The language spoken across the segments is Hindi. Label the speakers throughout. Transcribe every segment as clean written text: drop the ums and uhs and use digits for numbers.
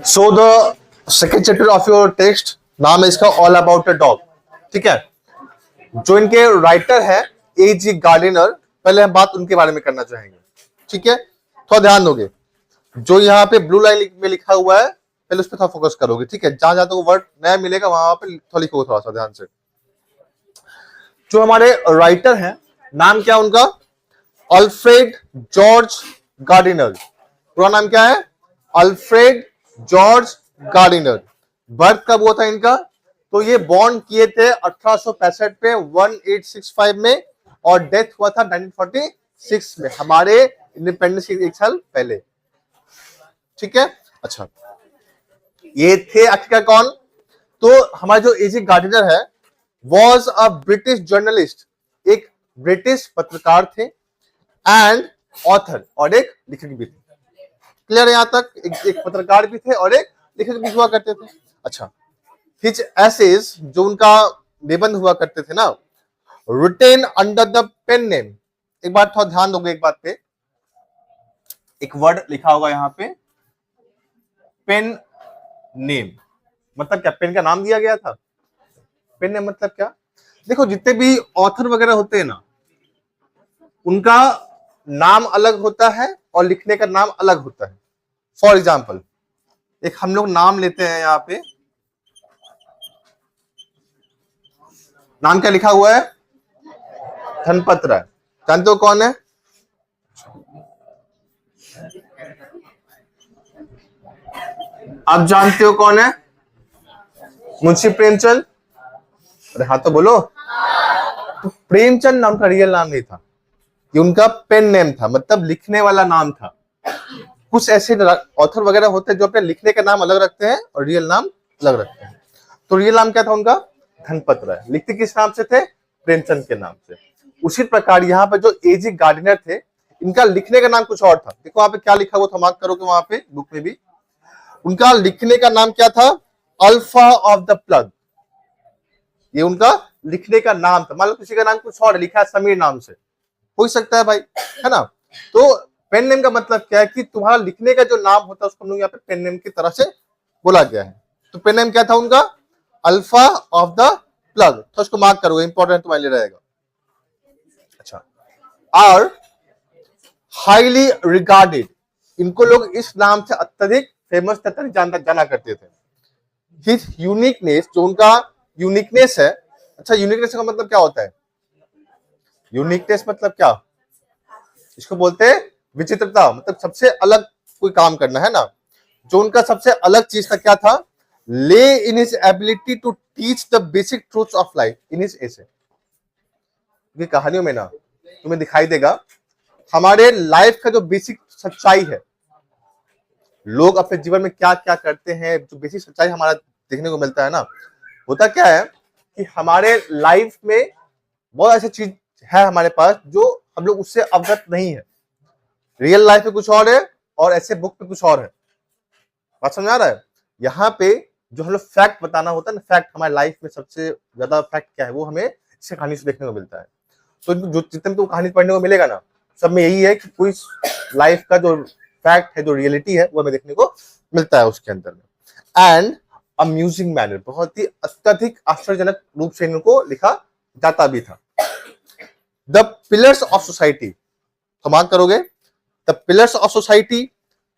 Speaker 1: So the second chapter of your text नाम है इसका ऑल अबाउट अ डॉग। ठीक है, जो इनके राइटर है A.G. गार्डिनर, पहले हम बात उनके बारे में करना चाहेंगे। ठीक है, थोड़ा ध्यान दोगे, जो यहाँ पे ब्लू लाइन में लिखा हुआ है पहले उस पर थोड़ा फोकस करोगे। ठीक है, जहां जहां तो वर्ड नया मिलेगा वहां पे थोड़ा लिखोगे, थोड़ा सा ध्यान से। जो हमारे राइटर हैं, नाम क्या उनका? Alfred George Gardiner. पूरा नाम क्या है? Alfred George Gardiner. बर्थ कब हुआ था इनका? तो ये बॉर्न किए थे 1865 पे 1865 में, और डेथ हुआ था 1946 में, हमारे इंडिपेंडेंस के एक साल पहले। ठीक है, अच्छा, ये थे आखिरकार कौन? तो हमारे जो A.G. गार्डिनर है वॉज अ ब्रिटिश जर्नलिस्ट, एक ब्रिटिश पत्रकार थे, एंड ऑथर, और एक लेखक भी थे। क्लियर है यहां तक? एक पत्रकार भी थे और एक लेखक भी हुआ करते थे। अच्छा, हिज एसेज, जो उनका निबंध हुआ करते थे ना, written under the pen name. एक बात थोड़ा ध्यान दोगे, एक बात पे एक वर्ड लिखा होगा यहाँ पे, पेन नेम। मतलब क्या? पेन का नाम दिया गया था। पेन नेम मतलब क्या? देखो, जितने भी ऑथर वगैरह होते हैं ना, उनका नाम अलग होता है और लिखने का नाम अलग होता है। फॉर एग्जाम्पल, एक हम लोग नाम लेते हैं, यहाँ पे नाम क्या लिखा हुआ है? धनपत राय। जानते हो कौन है? आप जानते हो कौन है? मुंशी प्रेमचंद। अरे हाँ तो बोलो। तो प्रेमचंद नाम का रियल नाम नहीं था, ये उनका पेन नेम था, मतलब लिखने वाला नाम था। कुछ ऐसे ऑथर वगैरह होते हैं जो अपने लिखने का नाम अलग रखते हैं और रियल नाम अलग रखते हैं। तो रियल नाम क्या था उनका? धनपत राय। लिखते किस नाम से थे? प्रेमचंद के नाम से। उसी प्रकार यहाँ पर जो A.G. गार्डिनर थे, इनका लिखने का नाम कुछ और था। देखो वहां पे क्या लिखा हुआ था, मार्क करोगे वहां पे बुक में भी। उनका लिखने का नाम क्या था? Alpha of the plug. ये उनका लिखने का नाम था। मान लो किसी का नाम कुछ और है, लिखा है समीर नाम से, हो सकता है भाई, है ना? तो पेन नेम का मतलब क्या है कि तुम्हारा लिखने का जो नाम होता है उसको हम लोग यहाँ पे पेन नेम की तरह से बोला गया है। तो पेन नेम क्या था उनका? Alpha of the plug. तो उसको मार्क करोगे, इंपॉर्टेंट तुम्हारे लिए रहेगा। अच्छा, और हाईली रिगार्डेड, इनको लोग इस नाम से अत्यधिक फेमस तक जाना करते थे। हिज यूनिकनेस, जो उनका यूनिकनेस है। अच्छा, यूनिकनेस का मतलब क्या होता है? यूनिकनेस मतलब क्या? इसको बोलते हैं विचित्रता, मतलब सबसे अलग कोई काम करना, है ना? जो उनका सबसे अलग चीज था, क्या था? Lay in his ability to teach the basic truths of life in his essay. ये कहानियों में ना तुम्हें दिखाई देगा हमारे लाइफ का जो बेसिक सच्चाई है, लोग अपने जीवन में क्या क्या करते हैं, जो बेसिक सच्चाई हमारा देखने को मिलता है ना। होता क्या है कि हमारे लाइफ में बहुत ऐसी चीज है हमारे पास जो हम लोग उससे अवगत नहीं है। रियल लाइफ में कुछ और है और ऐसे बुक में कुछ और है। बात समझ आ रहा है? यहाँ पे जो हम लोग फैक्ट बताना होता है ना, फैक्ट हमारे लाइफ में सबसे ज्यादा फैक्ट क्या है, वो हमें इस कहानी से देखने को मिलता है। तो जो जितने तो कहानी पढ़ने को मिलेगा ना, सब में यही है कि कोई लाइफ का जो फैक्ट है, जो रियलिटी है, वो हमें देखने को मिलता है उसके अंदर में। एंड अम्यूजिंग मैनर, बहुत ही अत्यधिक आश्चर्यजनक रूप से इनको लिखा जाता भी था। द पिलर्स ऑफ सोसाइटी, तो मार्क करोगे, the pillars of society,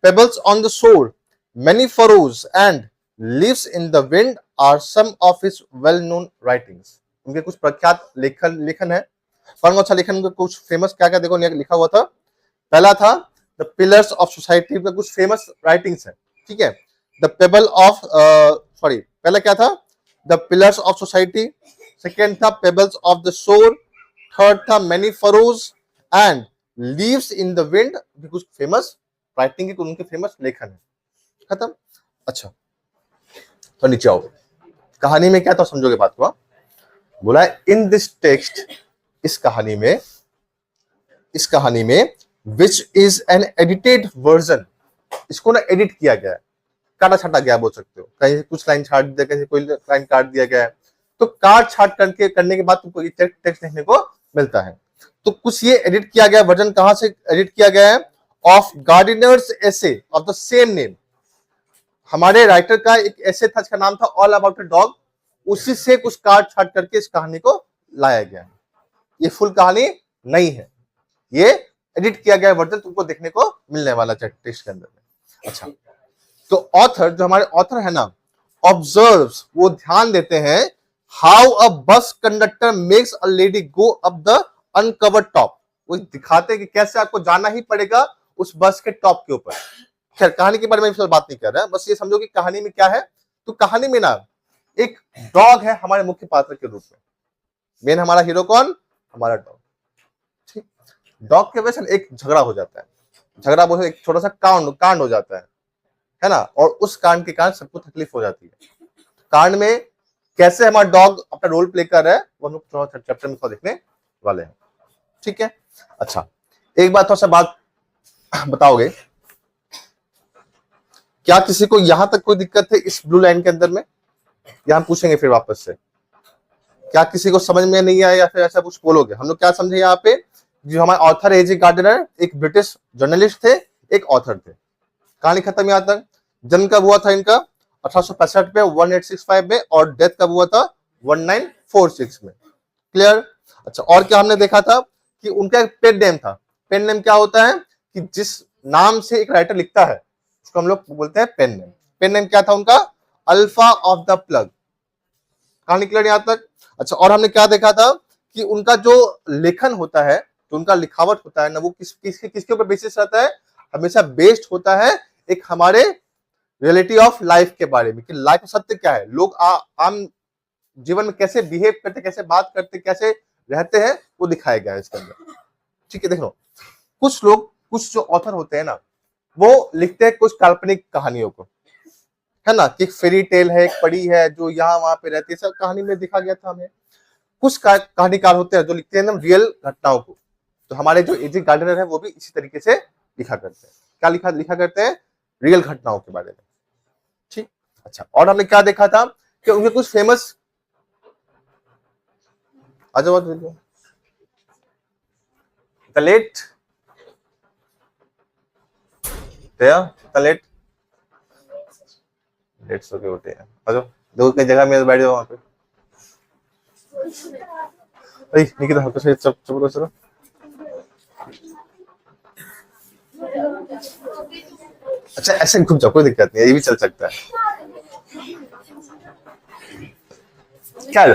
Speaker 1: pebbles on the shore, many furrows and leaves in the wind are some of his well known writings। उनके कुछ प्रख्यात लेखन है। कौन कौन सा लेखन, कुछ फेमस क्या क्या देखो लिखा हुआ था। पहला था द पिलर्स ऑफ सोसाइटी का कुछ फेमस राइटिंग्स है। ठीक है, द पेबल ऑफ सॉरी, पहला क्या था? The pillars of society. Second था pebbles of the shore. Third था many furrows and leaves in the wind, कुछ फेमस राइटिंग के उनके फेमस लेखन है। खत्म। अच्छा, तो नीचे आओ, कहानी में क्या था समझोगे बात को। बोला है इन दिस टेक्स्ट, इस कहानी में which is an edited version, इसको ना एडिट किया गया है, काटा छाटा गया बोल सकते हो। कहीं कुछ लाइन छाट दिया, कहीं कोई लाइन काट दिया गया है। तो काट छाट करने के बाद तुमको ये टेक्स्ट देखने को मिलता है। तो कुछ ये एडिट किया गया वर्जन, कहां से एडिट किया गया है? Of Gardiner's essay of the same name. हमारे राइटर का एक ऐसे था जिसका नाम था ऑल अबाउट अ डॉग, उसी से कुछ काट छाट करके इस कहानी को लाया गया है। ये फुल कहानी नहीं है, ये एडिट किया गया वर्जन तुमको देखने को मिलने वाला टेक्स्ट के अंदर में। अच्छा, तो ऑथर, जो हमारे ऑथर है ना, ऑब्जर्व्स, वो ध्यान देते हैं how a bus conductor makes a lady go up the uncovered top. वो दिखाते हैं कि कैसे आपको जाना ही पड़ेगा उस बस के टॉप के ऊपर। खैर कहानी के बारे में बात नहीं कर रहा है, बस ये समझो कि कहानी में क्या है। तो कहानी में ना एक डॉग है हमारे मुख्य पात्र के रूप में। मेन हमारा हीरो कौन? हमारा डॉग। ठीक, डॉग के वजह से एक झगड़ा हो जाता है, झगड़ा बोलते एक छोटा सा कांड हो जाता है ना, और उस कांड के कारण सबको तकलीफ हो जाती है। कांड में कैसे हमारा डॉग अपना रोल प्ले कर रहा है वो हम लोग चैप्टर में देखने वाले हैं। ठीक है, अच्छा एक बात थोड़ा सा बात बताओगे, क्या किसी को यहां तक कोई दिक्कत है इस ब्लू लाइन के अंदर में? यहां पूछेंगे फिर वापस से, क्या किसी को समझ में नहीं आया या फिर ऐसा कुछ बोलोगे? हम लोग क्या समझे यहाँ पे, जो हमारे ऑथर एजी गार्डनर एक ब्रिटिश जर्नलिस्ट थे, एक ऑथर थे। कहानी खत्म यहाँ तक। जन्म कब हुआ था इनका? 1865 में, 1865 में, और डेथ कब हुआ था? 1946 में। क्लियर? अच्छा, और क्या हमने देखा था कि उनका एक पेन नेम था। पेन नेम क्या होता है कि जिस नाम से एक राइटर लिखता है उसको हम लोग बोलते हैं पेन नेम। पेन नेम क्या था उनका? Alpha of the plug. कहानी क्लियर यहां तक? अच्छा, और हमने क्या देखा था कि उनका जो लेखन होता है, जो उनका लिखावट होता है ना, वो किसके ऊपर बेसिस रहता है? हमेशा बेस्ड होता है एक हमारे रियलिटी ऑफ लाइफ के बारे में, कि लाइफ सत्य क्या है, लोग आम जीवन में कैसे बिहेव करते, कैसे बात करते, कैसे रहते हैं, वो दिखाया गया है इसके अंदर। ठीक है, देखो कुछ लोग, कुछ जो ऑथर होते हैं ना, वो लिखते हैं कुछ काल्पनिक कहानियों को, है ना, कि फेरी टेल है, एक परी है जो यहाँ वहां पे रहती है, सब कहानी में दिखा गया था हमें। कुछ कहानीकार होते हैं जो लिखते हैं ना रियल घटनाओं को। तो हमारे जो एजी गार्डनर है वो भी इसी तरीके से लिखा करते हैं। क्या लिखा करते हैं? रियल घटनाओं के बारे में। ठीक, अच्छा, और हमने क्या देखा था कि उनके कुछ फेमस, द लेट लेट सो के होते हैं। दो कई जगह में बैठ जाओ वहां पे। निकिता हल्का से चुप चलो। अच्छा, ऐसे घूम जाओ, कोई दिक्कत नहीं है, ये भी चल सकता है। क्या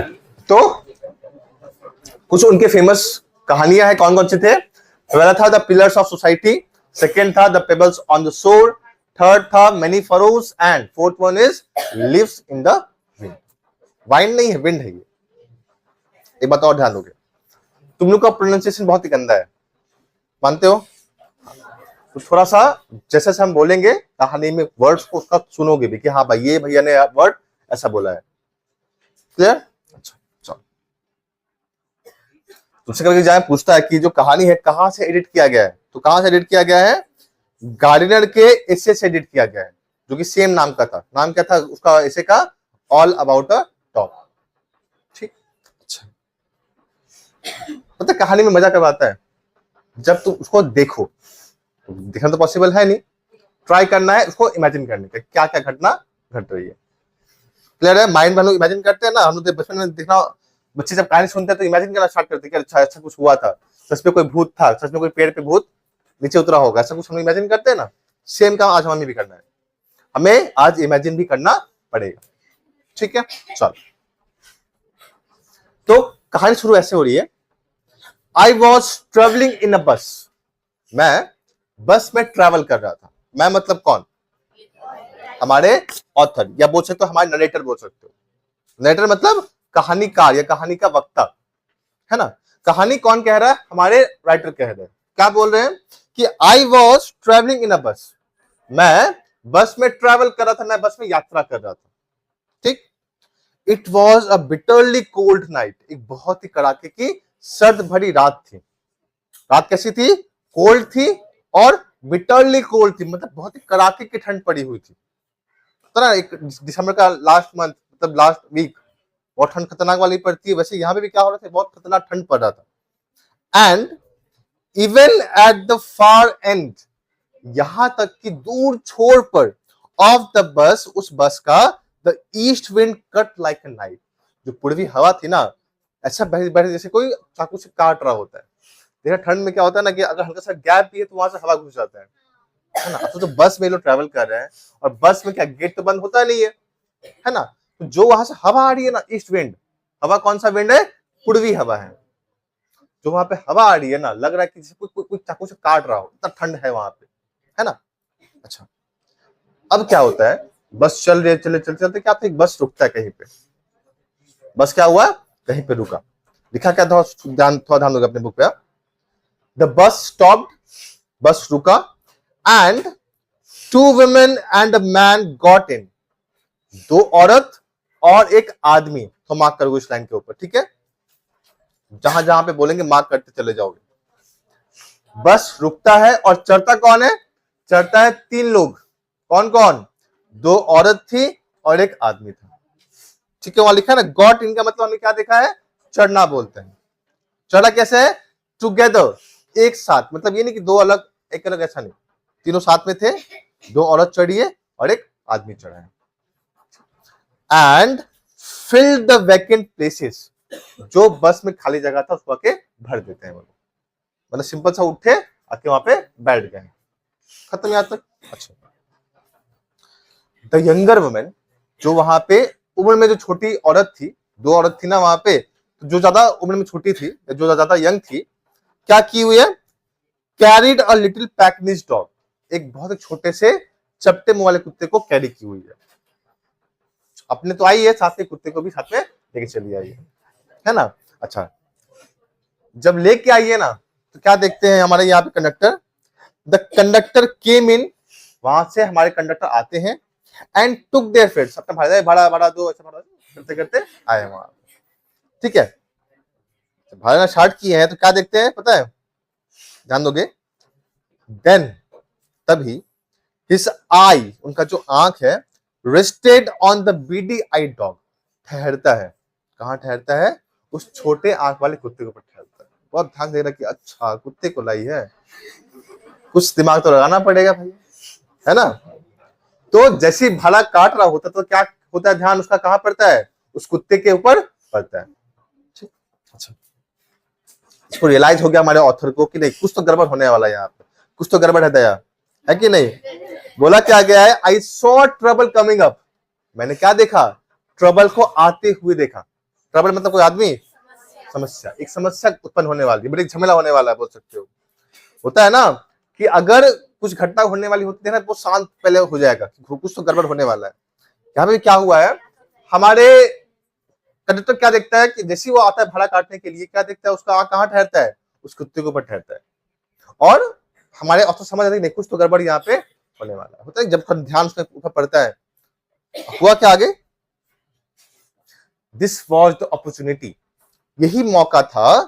Speaker 1: तो कुछ उनके फेमस कहानियां हैं, कौन कौन से थे? पहला था the pillars of society, second था the pebbles on the shore, third था many furrows, and fourth one is leaves in the wind. Wine नहीं है, विंड है ये। एक बात और ध्यान दोगे, तुम लोग का प्रोनाउंसिएशन बहुत ही गंदा है, मानते हो? तो थोड़ा सा जैसे हम बोलेंगे कहानी में वर्ड्स को उसका सुनोगे भी कि हाँ भाई ये भैया ने वर्ड ऐसा बोला है। क्लियर? अच्छा, चलो तुमसे कभी जाए पूछता है कि जो कहानी है कहां से एडिट किया गया है, तो कहां से एडिट किया गया है? गार्डनर के एसे से एडिट किया गया है, जो कि सेम नाम का था। नाम क्या था उसका एसे का? All about a top. ठीक, अच्छा, पता है कहानी में मजा कब आता है? जब तुम उसको देखो। दिखना तो पॉसिबल है नहीं, ट्राई करना है उसको इमेजिन करने का, क्या क्या घटना घट रही है। क्लियर है? माइंड में हम लोग इमेजिन करते हैं ना, हम लोग बचपन में देखना, बच्चे जब कहानी सुनते हैं तो इमेजिन करना स्टार्ट करते हैं कि अच्छा ऐसा कुछ हुआ था, सच में कोई भूत था, सच में कोई पेड़ पे भूत नीचे उतरा होगा, ऐसा कुछ हम इमेजिन करते हैं ना। सेम काम आज हमें भी करना है, हमें आज इमेजिन भी करना पड़ेगा। ठीक है, चलो तो कहानी शुरू ऐसे हो रही है। आई वॉज ट्रेवलिंग इन अ बस। मैं बस में ट्रैवल कर रहा था। मैं मतलब कौन? हमारे ऑथर, या बोल सकते हो हमारे नरेटर बोल सकते हो। नरेटर मतलब कहानीकार या कहानी का वक्ता, है ना। कहानी कौन कह रहा है? हमारे राइटर कह रहे हैं। क्या बोल रहे हैं कि आई वॉज ट्रेवलिंग इन अ बस। मैं बस में ट्रैवल कर रहा था, मैं बस में यात्रा कर रहा था। ठीक, it was a bitterly cold night. एक बहुत ही कड़ाके की सर्द भरी रात थी। रात कैसी थी? कोल्ड थी, और बिटरली कोल्ड थी, मतलब बहुत ही कड़ाके की ठंड पड़ी हुई थी। तो ना एक दिसंबर का लास्ट मंथ, मतलब लास्ट वीक, बहुत ठंड खतरनाक वाली पड़ती है। वैसे यहाँ पे भी क्या हो रहा था, बहुत खतरनाक ठंड पड़ रहा था। And even at the far and, यहां तक कि दूर छोर पर, ऑफ द बस, उस बस का, the east wind cut like a knife, जो पूर्वी हवा थी ना, ऐसा बह बह जैसे कोई चाकू से काट रहा होता है। देखा ठंड में क्या होता है ना कि अगर हल्का सा गैप भी है तो वहां से हवा घुस जाता है ना। अब तो बस में लोग ट्रैवल कर रहे हैं और बस में क्या गेट तो बंद होता नहीं है ना, तो जो वहां से हवा आ रही है ना, ईस्ट विंड, हवा कौन सा विंड है? पूर्वी हवा है। जो वहां पे हवा आ रही है ना, लग रहा है कि जैसे कोई चाकू से काट रहा हो, इतना ठंड है वहां पे, है ना। अच्छा, अब क्या होता है, बस चल रही है, चले चलते चलते क्या होता है, बस रुकता है कहीं पे। बस क्या हुआ, कहीं पे रुका। लिखा क्या था, थोड़ा ध्यान दोगे अपने बुक पे। द बस स्टॉप्ड, बस रुका, and 2 women and a man got in, 2 औरत और एक आदमी। तो मार्क करोगे इस लाइन के ऊपर, ठीक है, जहां जहां पे बोलेंगे मार्क करते चले जाओगे। बस रुकता है और चढ़ता कौन है? चढ़ता है 3 लोग। कौन कौन? 2 औरत थी और एक आदमी था, ठीक है। वहां लिखा है ना गॉट इन, का मतलब हमने क्या देखा है? चढ़ना बोलते हैं। चढ़ा कैसे है? टुगेदर, एक साथ, मतलब ये नहीं कि 2 अलग एक अलग, ऐसा नहीं, तीनों साथ में थे। 2 औरत चढ़ी है और एक आदमी चढ़ा है। And fill the vacant places, जो बस में खाली जगह था उसको आके भर देते हैं वो लोग। मतलब सिंपल सा उठे, आके वहां पे बैठ गए, खत्म यहां तक। अच्छा, द यंगर वुमेन, जो वहां पे उम्र में जो छोटी औरत थी, 2 औरत थी ना वहां पे, तो जो ज्यादा उम्र में छोटी थी, जो ज्यादा यंग थी, क्या की हुई है? कैरिड अ लिटिल पैकनिज डॉग, एक बहुत छोटे से चपटे मुंह वाले कुत्ते को कैरी की हुई है। अपने तो आई है, साथ में कुत्ते को भी साथ में लेके चली आई है ना। अच्छा, जब लेके आई है ना, तो क्या देखते हैं हमारे यहाँ पे कंडक्टर, द कंडक्टर केम इन, वहां से हमारे कंडक्टर आते हैं, एंड टुक देयर फेयर्स, अपना भाड़ा भाड़ा भाड़ा दो, ऐसा भाड़ा करते करते आए वहां, ठीक है। भाड़ा स्टार्ट किए हैं तो क्या देखते हैं पता है, ध्यान दोगे, देन, तभी, हिज आई, उनका जो आंख है, rested on the beady eyed dog, ठहरता है। कहां ठहरता है? उस छोटे आंख वाले कुत्ते के ऊपर ठहरता है। बहुत ध्यान देना कि अच्छा कुत्ते को लाई है, कुछ दिमाग तो लगाना पड़ेगा भाई, है ना। तो जैसे ही भाला काट रहा होता तो क्या होता है, ध्यान उसका कहां पड़ता है? उस कुत्ते के ऊपर पड़ता है। अच्छा, इसको रियलाइज हो गया हमारे ऑथर को कि नहीं कुछ तो गड़बड़ होने वाला है यहाँ पे, कुछ तो गड़बड़ है दया, है कि नहीं। बोला क्या गया है, I saw trouble coming up, मैंने क्या देखा? ट्रबल को आते हुए देखा। ट्रबल मतलब कोई आदमी, समस्या, एक समस्या उत्पन्न होने वाली, बड़ी झमेला होने वाला है, बोल सकते हो। होता है ना कि अगर कुछ घटना होने वाली होती है ना, वो शांत पहले हो जाएगा, कुछ तो गड़बड़ होने वाला है। यहाँ पे क्या हुआ है, हमारे कंडक्टर क्या देखता है कि जैसे वो आता है भाड़ा काटने के लिए, क्या देखता है, उसका आंख कहाँ ठहरता है? उस कुत्ते के ऊपर ठहरता है। और हमारे ऑथर समझ आते नहीं कुछ तो गड़बड़ यहाँ पे होने वाला होता है। जब ध्यान उसके ऊपर पड़ता है, हुआ क्या आगे, दिस वॉज द अपॉर्चुनिटी, यही मौका था,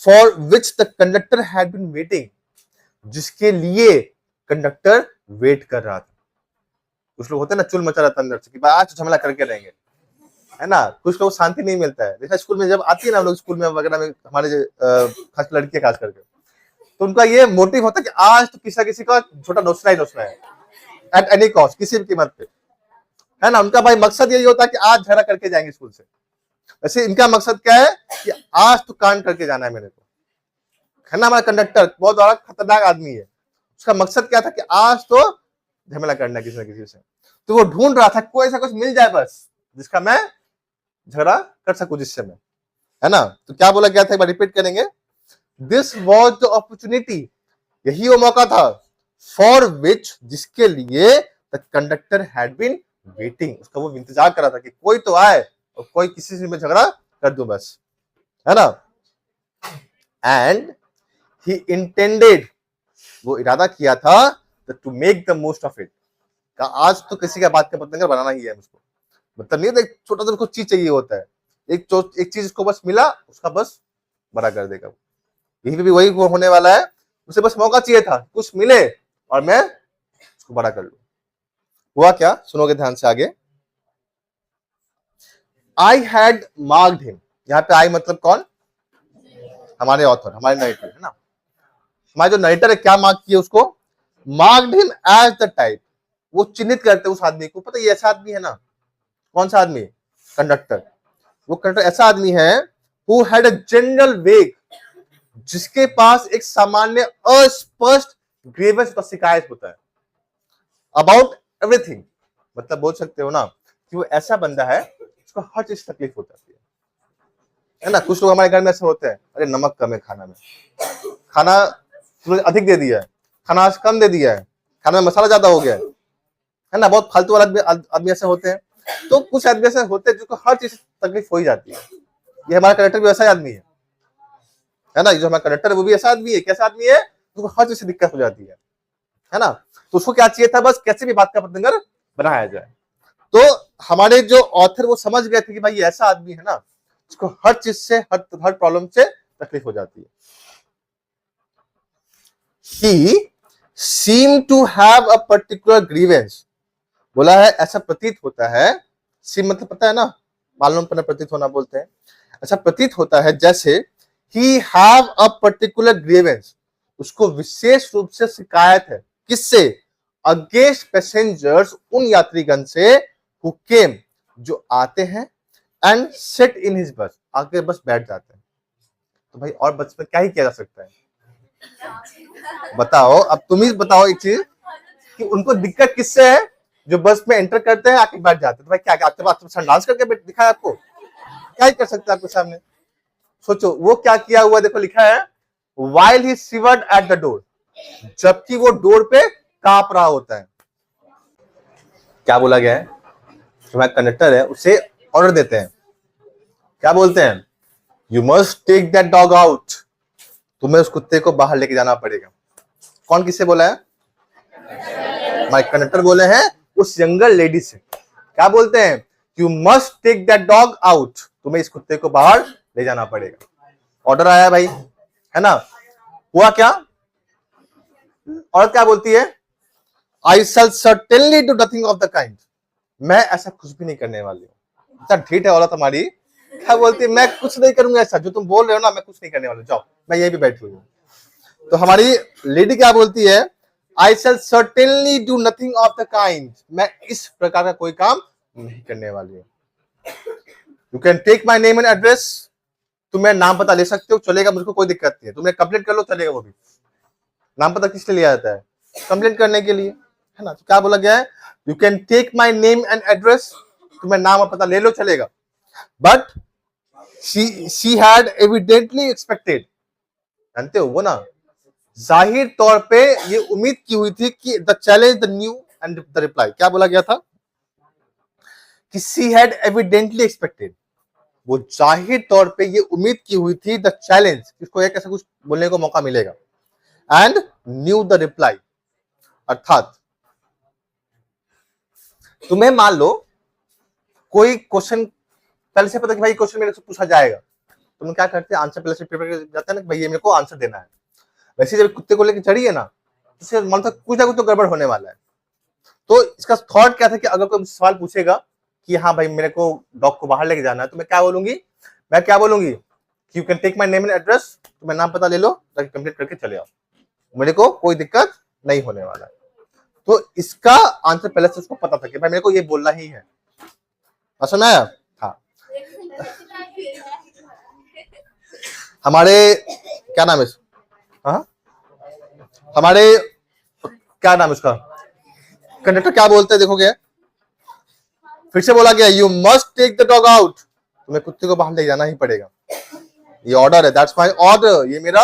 Speaker 1: for which the conductor had been waiting, जिसके लिए कंडक्टर वेट कर रहा था। कुछ लोग होते हैं ना, चुल मचा रहता अंदर से कि आज झमेला करके रहेंगे, है ना। कुछ लोग शांति नहीं मिलता है। जैसे स्कूल में जब आती है ना, हम लोग स्कूल में वगैरह में, हमारे खास लड़कियां खास करके, तो उनका ये मोटिव होता है कि आज तो किसी किसी का छोटा नोचना ही नोचना है, एट एनी कॉस्ट, किसी भी कीमत पे, है ना। उनका भाई मकसद यही होता है कि आज झगड़ा करके जाएंगे स्कूल से। वैसे इनका मकसद क्या है कि आज तो कांड करके जाना है मेरे को, है ना। हमारा कंडक्टर बहुत बड़ा खतरनाक आदमी है, उसका मकसद क्या था कि आज तो झमेला करना है किसी न किसी से। तो वो ढूंढ रहा था कोई ऐसा कुछ मिल जाए बस जिसका मैं झगड़ा कर सकूं, जिससे मैं, है ना। तो क्या बोला गया था, एक बार रिपीट करेंगे, दिस वॉज द अपॉर्चुनिटी, यही वो मौका था, फॉर विच, जिसके लिए the conductor had been waiting, उसका वो इंतजार कर रहा था कि कोई तो आए और कोई किसी से मैं झगड़ा कर दूं बस, है ना। एंड ही इंटेंडेड, वो इरादा किया था, to make the most of it, का आज तो किसी का बात का पतंगर बनाना ही है मुझको। मतलब नहीं, एक छोटा सा कुछ चीज चाहिए होता है, एक चीज उसको बस मिला, उसका बस बड़ा कर देगा। यहीं पे भी वही होने वाला है, उसे बस मौका चाहिए था, कुछ मिले और मैं उसको बड़ा कर लूं। हुआ क्या, सुनोगे ध्यान से आगे। आई हैड मार्क्ड हिम, यहाँ पे आई मतलब कौन, हमारे ऑथर, हमारे नाइटर, है ना। हमारे जो नाइटर है क्या मार्क किया उसको, marked him as the type, वो चिन्हित करते हैं उस आदमी को, पता है ये ऐसा आदमी है ना। कौन सा आदमी? कंडक्टर। वो कंडक्टर ऐसा आदमी है हु हैड अ जनरल वेग, जिसके पास एक सामान्य अस्पष्ट ग्रीवेंस का शिकायत होता है अबाउट एवरीथिंग। मतलब बोल सकते हो ना कि वो ऐसा बंदा है जिसको हर चीज तकलीफ हो जाती है ना। कुछ लोग हमारे घर में ऐसे होते हैं, अरे नमक कम है खाना में, खाना तुमने अधिक दे दिया है, खाना आज कम दे दिया है, खाना में मसाला ज्यादा हो गया है ना। बहुत फालतू वाला आदमी ऐसे होते हैं। तो कुछ आदमी ऐसे होते हैं जिसको हर चीज तकलीफ हो ही जाती है। ये हमारा कंडक्टर भी ऐसा ही आदमी है ना। जो हमारा कंडक्टर है वो भी ऐसा आदमी है। कैसा आदमी है? उसको हर चीज से दिक्कत हो जाती है ना। तो उसको क्या चाहिए था? बस कैसे भी बात का पतंगर बनाया जाए। तो हमारे जो ऑथर वो समझ गए थे कि भाई ये ऐसा आदमी है ना जिसको हर चीज से, हर प्रॉब्लम से तकलीफ हो जाती है। He seemed to have a particular grievance। बोला है ऐसा प्रतीत होता है, seem मतलब पता है ना, मालूम पड़ना, प्रतीत होना बोलते हैं। ऐसा प्रतीत होता है जैसे he have a particular grievance, उसको विशेष रूप से शिकायत है। किससे? अगेंस्ट पैसेंजर्स, उन यात्रीगण से who came, जो आते हैं एंड सिट इन हिज बस, आके बस बैठ जाते हैं। तो भाई और बस में क्या ही किया जा सकता है? बताओ, अब तुम ही बताओ एक चीज कि उनको दिक्कत किससे है? जो बस में एंटर करते हैं आके बैठ जाते हैं। तो भाई क्या आपके पास डांस करके दिखाया आपको? क्या ही कर सकते हैं आपके सामने? सोचो वो क्या किया हुआ। देखो लिखा है while he shivered at the door, जबकि वो डोर पे कांप रहा होता है। क्या बोला गया है? जो हमारा कंडक्टर है उसे ऑर्डर देते हैं, क्या बोलते हैं? You must take that dog out, तुम्हें उस कुत्ते को बाहर लेके जाना पड़ेगा। कौन किससे बोला है? हमारे कंडक्टर बोले हैं उस यंगर लेडी से। क्या बोलते हैं? You must take that dog out, तुम्हें इस कुत्ते को बाहर ले जाना पड़ेगा। ऑर्डर आया भाई, है ना। हुआ क्या? और क्या बोलती है? I shall certainly do nothing of the kind, मैं ऐसा कुछ भी नहीं करने वाली हूँ। अच्छा ठीक है औरत हमारी, क्या बोलती है? मैं कुछ नहीं करूंगा ऐसा जो तुम बोल रहे हो ना, मैं कुछ नहीं करने वाला, जाओ मैं यही भी बैठी हुई हूँ। तो हमारी लेडी क्या बोलती है? I shall certainly do nothing of the kind, मैं इस प्रकार का कोई काम नहीं करने वाली हूँ। You can take my name and address, तुम मेरा नाम पता ले सकते हो, चलेगा, मुझको कोई दिक्कत नहीं है। तुम्हें कंप्लेंट कर लो, चलेगा वो भी। नाम पता किस लिए लिया जाता है? कंप्लेंट करने के लिए, है ना। तो क्या बोला गया है? You can take my name and address, तुम्हें नाम और पता ले लो, चलेगा। But she had evidently expected, जानते हो वो ना, जाहिर तौर पे ये उम्मीद की हुई थी कि the challenge the new and the reply. क्या बोला गया था? कि शी हैड एविडेंटली एक्सपेक्टेड, वो जाहिर तौर पे ये उम्मीद की हुई थी, द चैलेंज, इसको एक ऐसा कुछ बोलने को मौका मिलेगा, एंड न्यू द रिप्लाई, अर्थात तुम्हें मान लो कोई क्वेश्चन पहले से पता कि भाई क्वेश्चन मेरे से पूछा जाएगा, तुम क्या करते हैं? आंसर पहले से प्रिपेयर कर जाते हैं ना, भाई ये मेरे को आंसर देना है। वैसे जब कुत्ते को लेकर चढ़ी है ना, तो मन था कुछ ना कुछ तो गड़बड़ होने वाला है। तो इसका थॉट क्या था कि अगर कोई सवाल पूछेगा कि हाँ भाई मेरे को डॉग को बाहर लेके जाना है, तो मैं क्या बोलूंगी? मैं क्या बोलूंगी? You can take my name and address, तुम्हें नाम पता ले लो, ताकि कंप्लीट करके चले आओ, मेरे को कोई दिक्कत नहीं होने वाला है। तो इसका आंसर पहले से उसको पता था कि भाई मेरे को ये बोलना ही है। समझ आया? हाँ। हमारे क्या नाम है? हाँ, हमारे क्या नाम है उसका? कंडक्टर क्या बोलते हैं देखोगे, फिर से बोला गया you must take the dog out, तुम्हें कुत्ते को बाहर ले जाना ही पड़ेगा, ये ऑर्डर है, दैट्स माय ऑर्डर, ये मेरा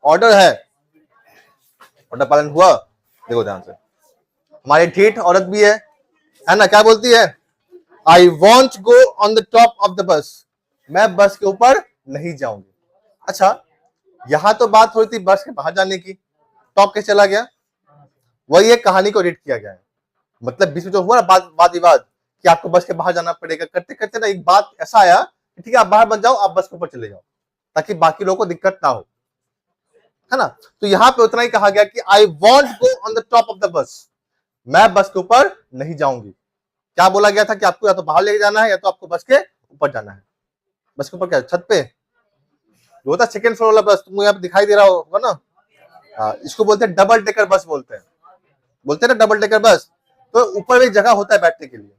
Speaker 1: ऑर्डर है। ऑर्डर पालन हुआ? देखो ध्यान से, हमारी ठेठ औरत भी है ना। क्या बोलती है? I want go on the top of the bus, मैं बस के ऊपर नहीं जाऊंगी। अच्छा, यहां तो बात हो रही थी बस के बाहर जाने की, टॉप कैसे चला गया? वही एक कहानी को रेट किया गया है। मतलब बीच में जो हुआ ना वाद विवाद कि आपको बस के बाहर जाना पड़ेगा, करते करते ना एक बात ऐसा आया कि ठीक है आप बाहर मत जाओ, आप बस के ऊपर चले जाओ, ताकि बाकी लोगों को दिक्कत ना हो, है ना। तो यहाँ पे उतना ही कहा गया कि I want go on the top of the bus, मैं बस के ऊपर नहीं जाऊंगी। क्या बोला गया था कि आपको या तो बाहर लेके जाना है या तो आपको बस के ऊपर जाना है। बस के ऊपर क्या? छत पे जो होता है सेकंड फ्लोर वाला बस, तुमको यहाँ पे दिखाई दे रहा होगा ना, इसको बोलते हैं डबल डेकर बस, बोलते हैं ना डबल डेकर बस। तो ऊपर भी जगह होता है बैठने के लिए।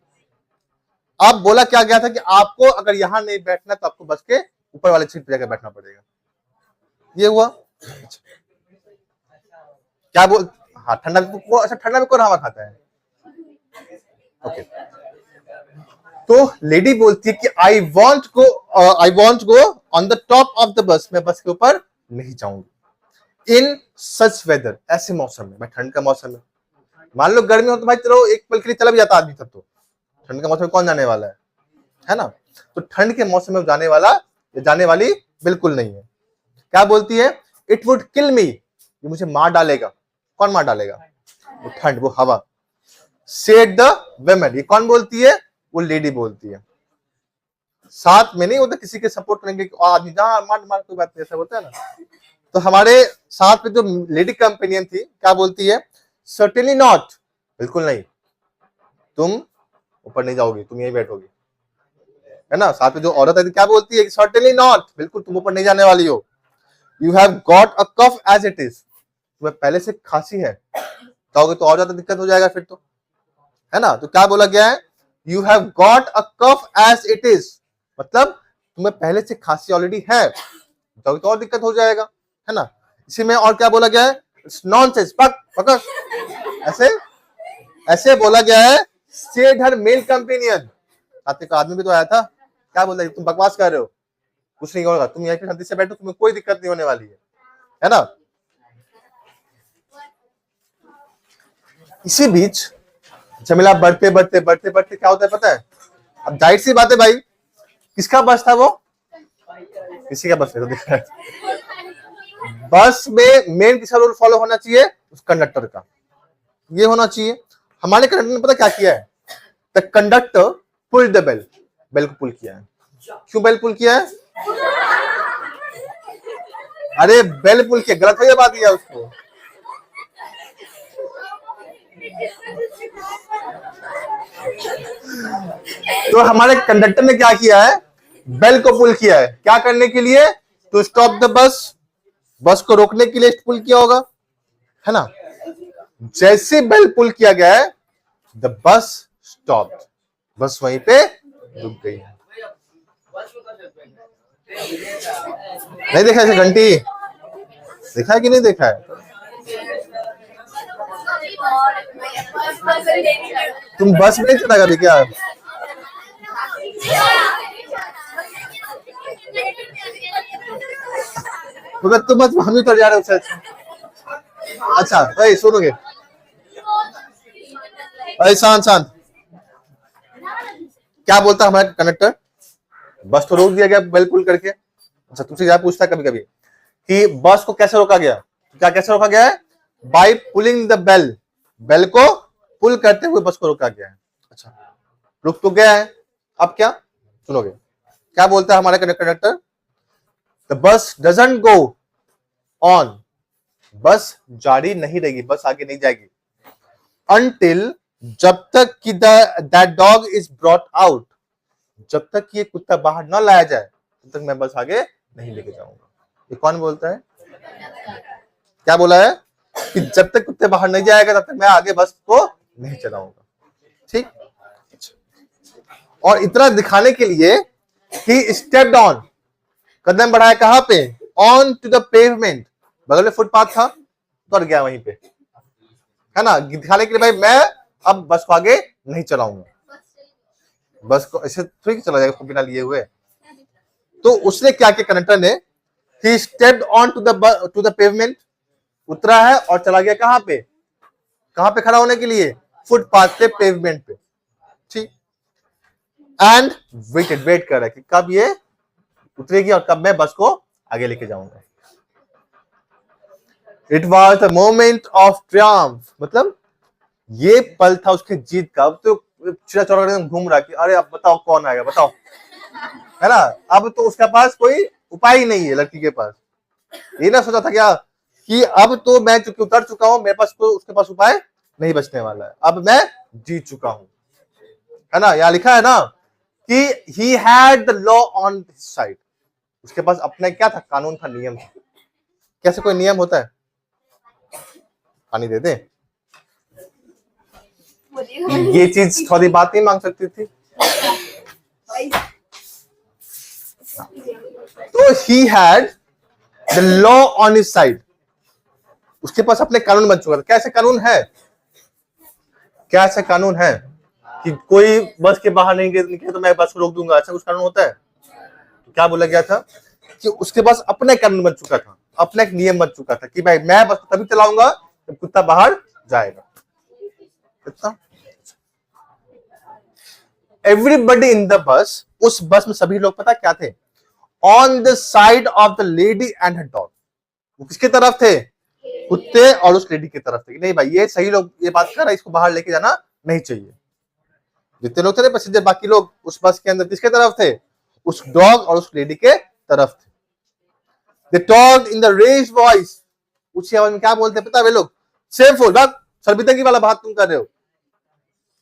Speaker 1: अब बोला क्या गया था कि आपको अगर यहां नहीं बैठना तो आपको बस के ऊपर वाले सीट पे जाकर बैठना पड़ेगा। ये हुआ। क्या बोल, हाँ ठंडा को, अच्छा ठंडा में कौन हवा खाता है? ओके। तो लेडी बोलती है कि I want go on the top of the bus, मैं बस के ऊपर नहीं जाऊंगी। इन सच वेदर, ऐसे मौसम में, मैं ठंड का मौसम है, मान लो गर्मी हो तो भाई चलो एक पल के लिए चला भी जाता आदमी, तब तो ठंड के मौसम में कौन जाने वाला है ना? तो ठंड के मौसम में जाने वाला या जाने वाली बिल्कुल नहीं है। क्या बोलती है? इट वुड किल मी, ये मुझे मार डालेगा। कौन मार डालेगा? वो ठंड, वो हवा। सेड द वेमेन, ये कौन बोलती है? वो लेडी बोलती है। साथ में नहीं होता किसी के सपोर्ट करेंगे कि आदमी जहां मार मार, कोई बात नहीं, ऐसा होता है ना। तो हमारे साथ में जो लेडी कंपेनियन थी क्या बोलती है? सर्टेनली नॉट, बिल्कुल नहीं, तुम ऊपर नहीं जाओगी, तुम यहीं बैठोगी, है ना। साथ में जो औरत है क्या बोलती है? सर्टेनली नॉट, बिल्कुल तुम ऊपर नहीं जाने वाली हो। You have got a cough as it is, तुम्हें पहले से खांसी है, जाओगे तो और ज्यादा दिक्कत हो जाएगा फिर तो, है ना। तो क्या बोला गया है? You have got a cough as it is, मतलब तुम्हें पहले से खांसी ऑलरेडी है, जाओगे तो और दिक्कत हो जाएगा, है ना। इसी में और क्या बोला गया है? नॉनसेंस, पकड़, ऐसे ऐसे बोला गया है। सेड हर मेल कंपेनियन, साथ का आदमी भी तो आया था, क्या बोल रहा है? तुम बकवास कर रहे हो, कुछ नहीं होगा, तुम यहीं पे शांति से बैठो, तुम्हें कोई दिक्कत नहीं होने वाली है ना। इसी बीच जमीला बढ़ते बढ़ते बढ़ते बढ़ते क्या होता है पता है? अब जाहिर सी बात है भाई, किसका बस था वो? किसी का बस है तो दिख रहा है। बस में मेन किसका रोल फॉलो होना चाहिए? उस कंडक्टर का, ये होना चाहिए। हमारे कंडक्टर ने पता क्या किया है? The conductor pull the bell, bell को पुल किया है। क्यों बेल पुल किया है? अरे बेल पुल किया, गलत है ये बात, किया उसको। तो हमारे कंडक्टर ने क्या किया है? बेल को पुल किया है। क्या करने के लिए? टू स्टॉप द बस, बस को रोकने के लिए पुल किया होगा, है ना। जैसे बेल पुल किया गया है, द बस स्टॉप, बस वहीं पे रुक गई है। नहीं देखा ऐसे घंटी? देखा है कि नहीं देखा है? तुम बस में नहीं चला कभी क्या? तुम बस हम ही उतर जा रहे हो। अच्छा भाई सुनोगे? भाई शांत शांत। क्या बोलता हमारा कंडक्टर? बस तो रोक दिया गया बेल पुल करके। अच्छा तुमसे क्या पूछता कभी कभी कि बस को कैसे रोका गया? क्या कैसे रोका गया है? By pulling the bell, bell को पुल करते हुए बस को रोका गया है। अच्छा रुक तो गया है, अब क्या सुनोगे? क्या बोलता है हमारा conductor? The bus doesn't go on, बस जारी नहीं रहेगी, बस आगे नहीं जाएगी। अनटिल, जब तक कि that dog is brought out, जब तक ये कुत्ता बाहर न लाया जाए तब तक मैं बस आगे नहीं लेके जाऊंगा। ये कौन बोलता है? क्या बोला है? कि जब तक कुत्ते बाहर नहीं जाएगा तब तक मैं आगे बस को नहीं चलाऊंगा। ठीक। और इतना दिखाने के लिए ही स्टेप्ड ऑन, कदम बढ़ाया कहां पे? ऑन टू द पेवमेंट, बगल में फुटपाथ था तो गया वहीं पे, है ना, दिखाने के लिए भाई मैं अब बस को आगे नहीं चलाऊंगा, बस को ऐसे थोड़ी चला जाएगा बिना लिए हुए। तो उसने क्या किया कंडक्टर ने? He stepped on to the pavement, उतरा है और चला गया कहां पे? कहां पे खड़ा होने के लिए? फुटपाथ पे, पेवमेंट पे। ठीक। एंड वेट कर रहा है कि कब ये उतरेगी और कब मैं बस को आगे लेके जाऊंगा। It was the moment of Triumph, मतलब ये पल था उसके जीत का। अब तो चिड़ा चौड़ा घूम रहा कि अरे अब बताओ कौन आएगा, बताओ, है ना। अब तो उसके पास कोई उपाय ही नहीं है लड़की के पास। ये ना सोचा था क्या कि अब तो मैं चूंकि उतर चुका हूं, मेरे पास कोई उसके पास उपाय नहीं बचने वाला है, अब मैं जीत चुका हूं, है ना। यहां लिखा है ना कि he had the law on his side, उसके पास अपना क्या था? कानून था, नियम था। कैसे कोई नियम होता है? पानी दे दे। ये चीज थोड़ी बात नहीं मांग सकती थी। तो he had the law on his side, उसके पास अपने कानून बन चुका था। कैसे कानून है, क्या ऐसा कानून है कि कोई बस के बाहर नहीं निकले तो मैं बस को रोक दूंगा, ऐसा कुछ कानून होता है? तो क्या बोला गया था कि उसके पास अपना कानून बन चुका था, अपना एक नियम बन चुका था कि भाई मैं बस तभी चलाऊंगा जब कुत्ता बाहर जाएगा। इतना एवरीबडी इन द बस, उस बस में सभी लोग पता क्या थे? On the side of the lady and her dog. वो किसके तरफ थे? कुत्ते और उस लेडी की तरफ थे। नहीं भाई ये सही लोग ये बात कर रहा है, इसको बाहर लेके जाना नहीं चाहिए। जितने लोग थे पैसेंजर बाकी लोग उस बस के अंदर किसके तरफ थे? उस डॉग और उस लेडी के तरफ थे। They talked in the raised voice, ऊंची आवाज में क्या बोलते हैं पता है वे लोग? शेमफुल, बात शर्मिंदगी वाला बात तुम कर रहे हो।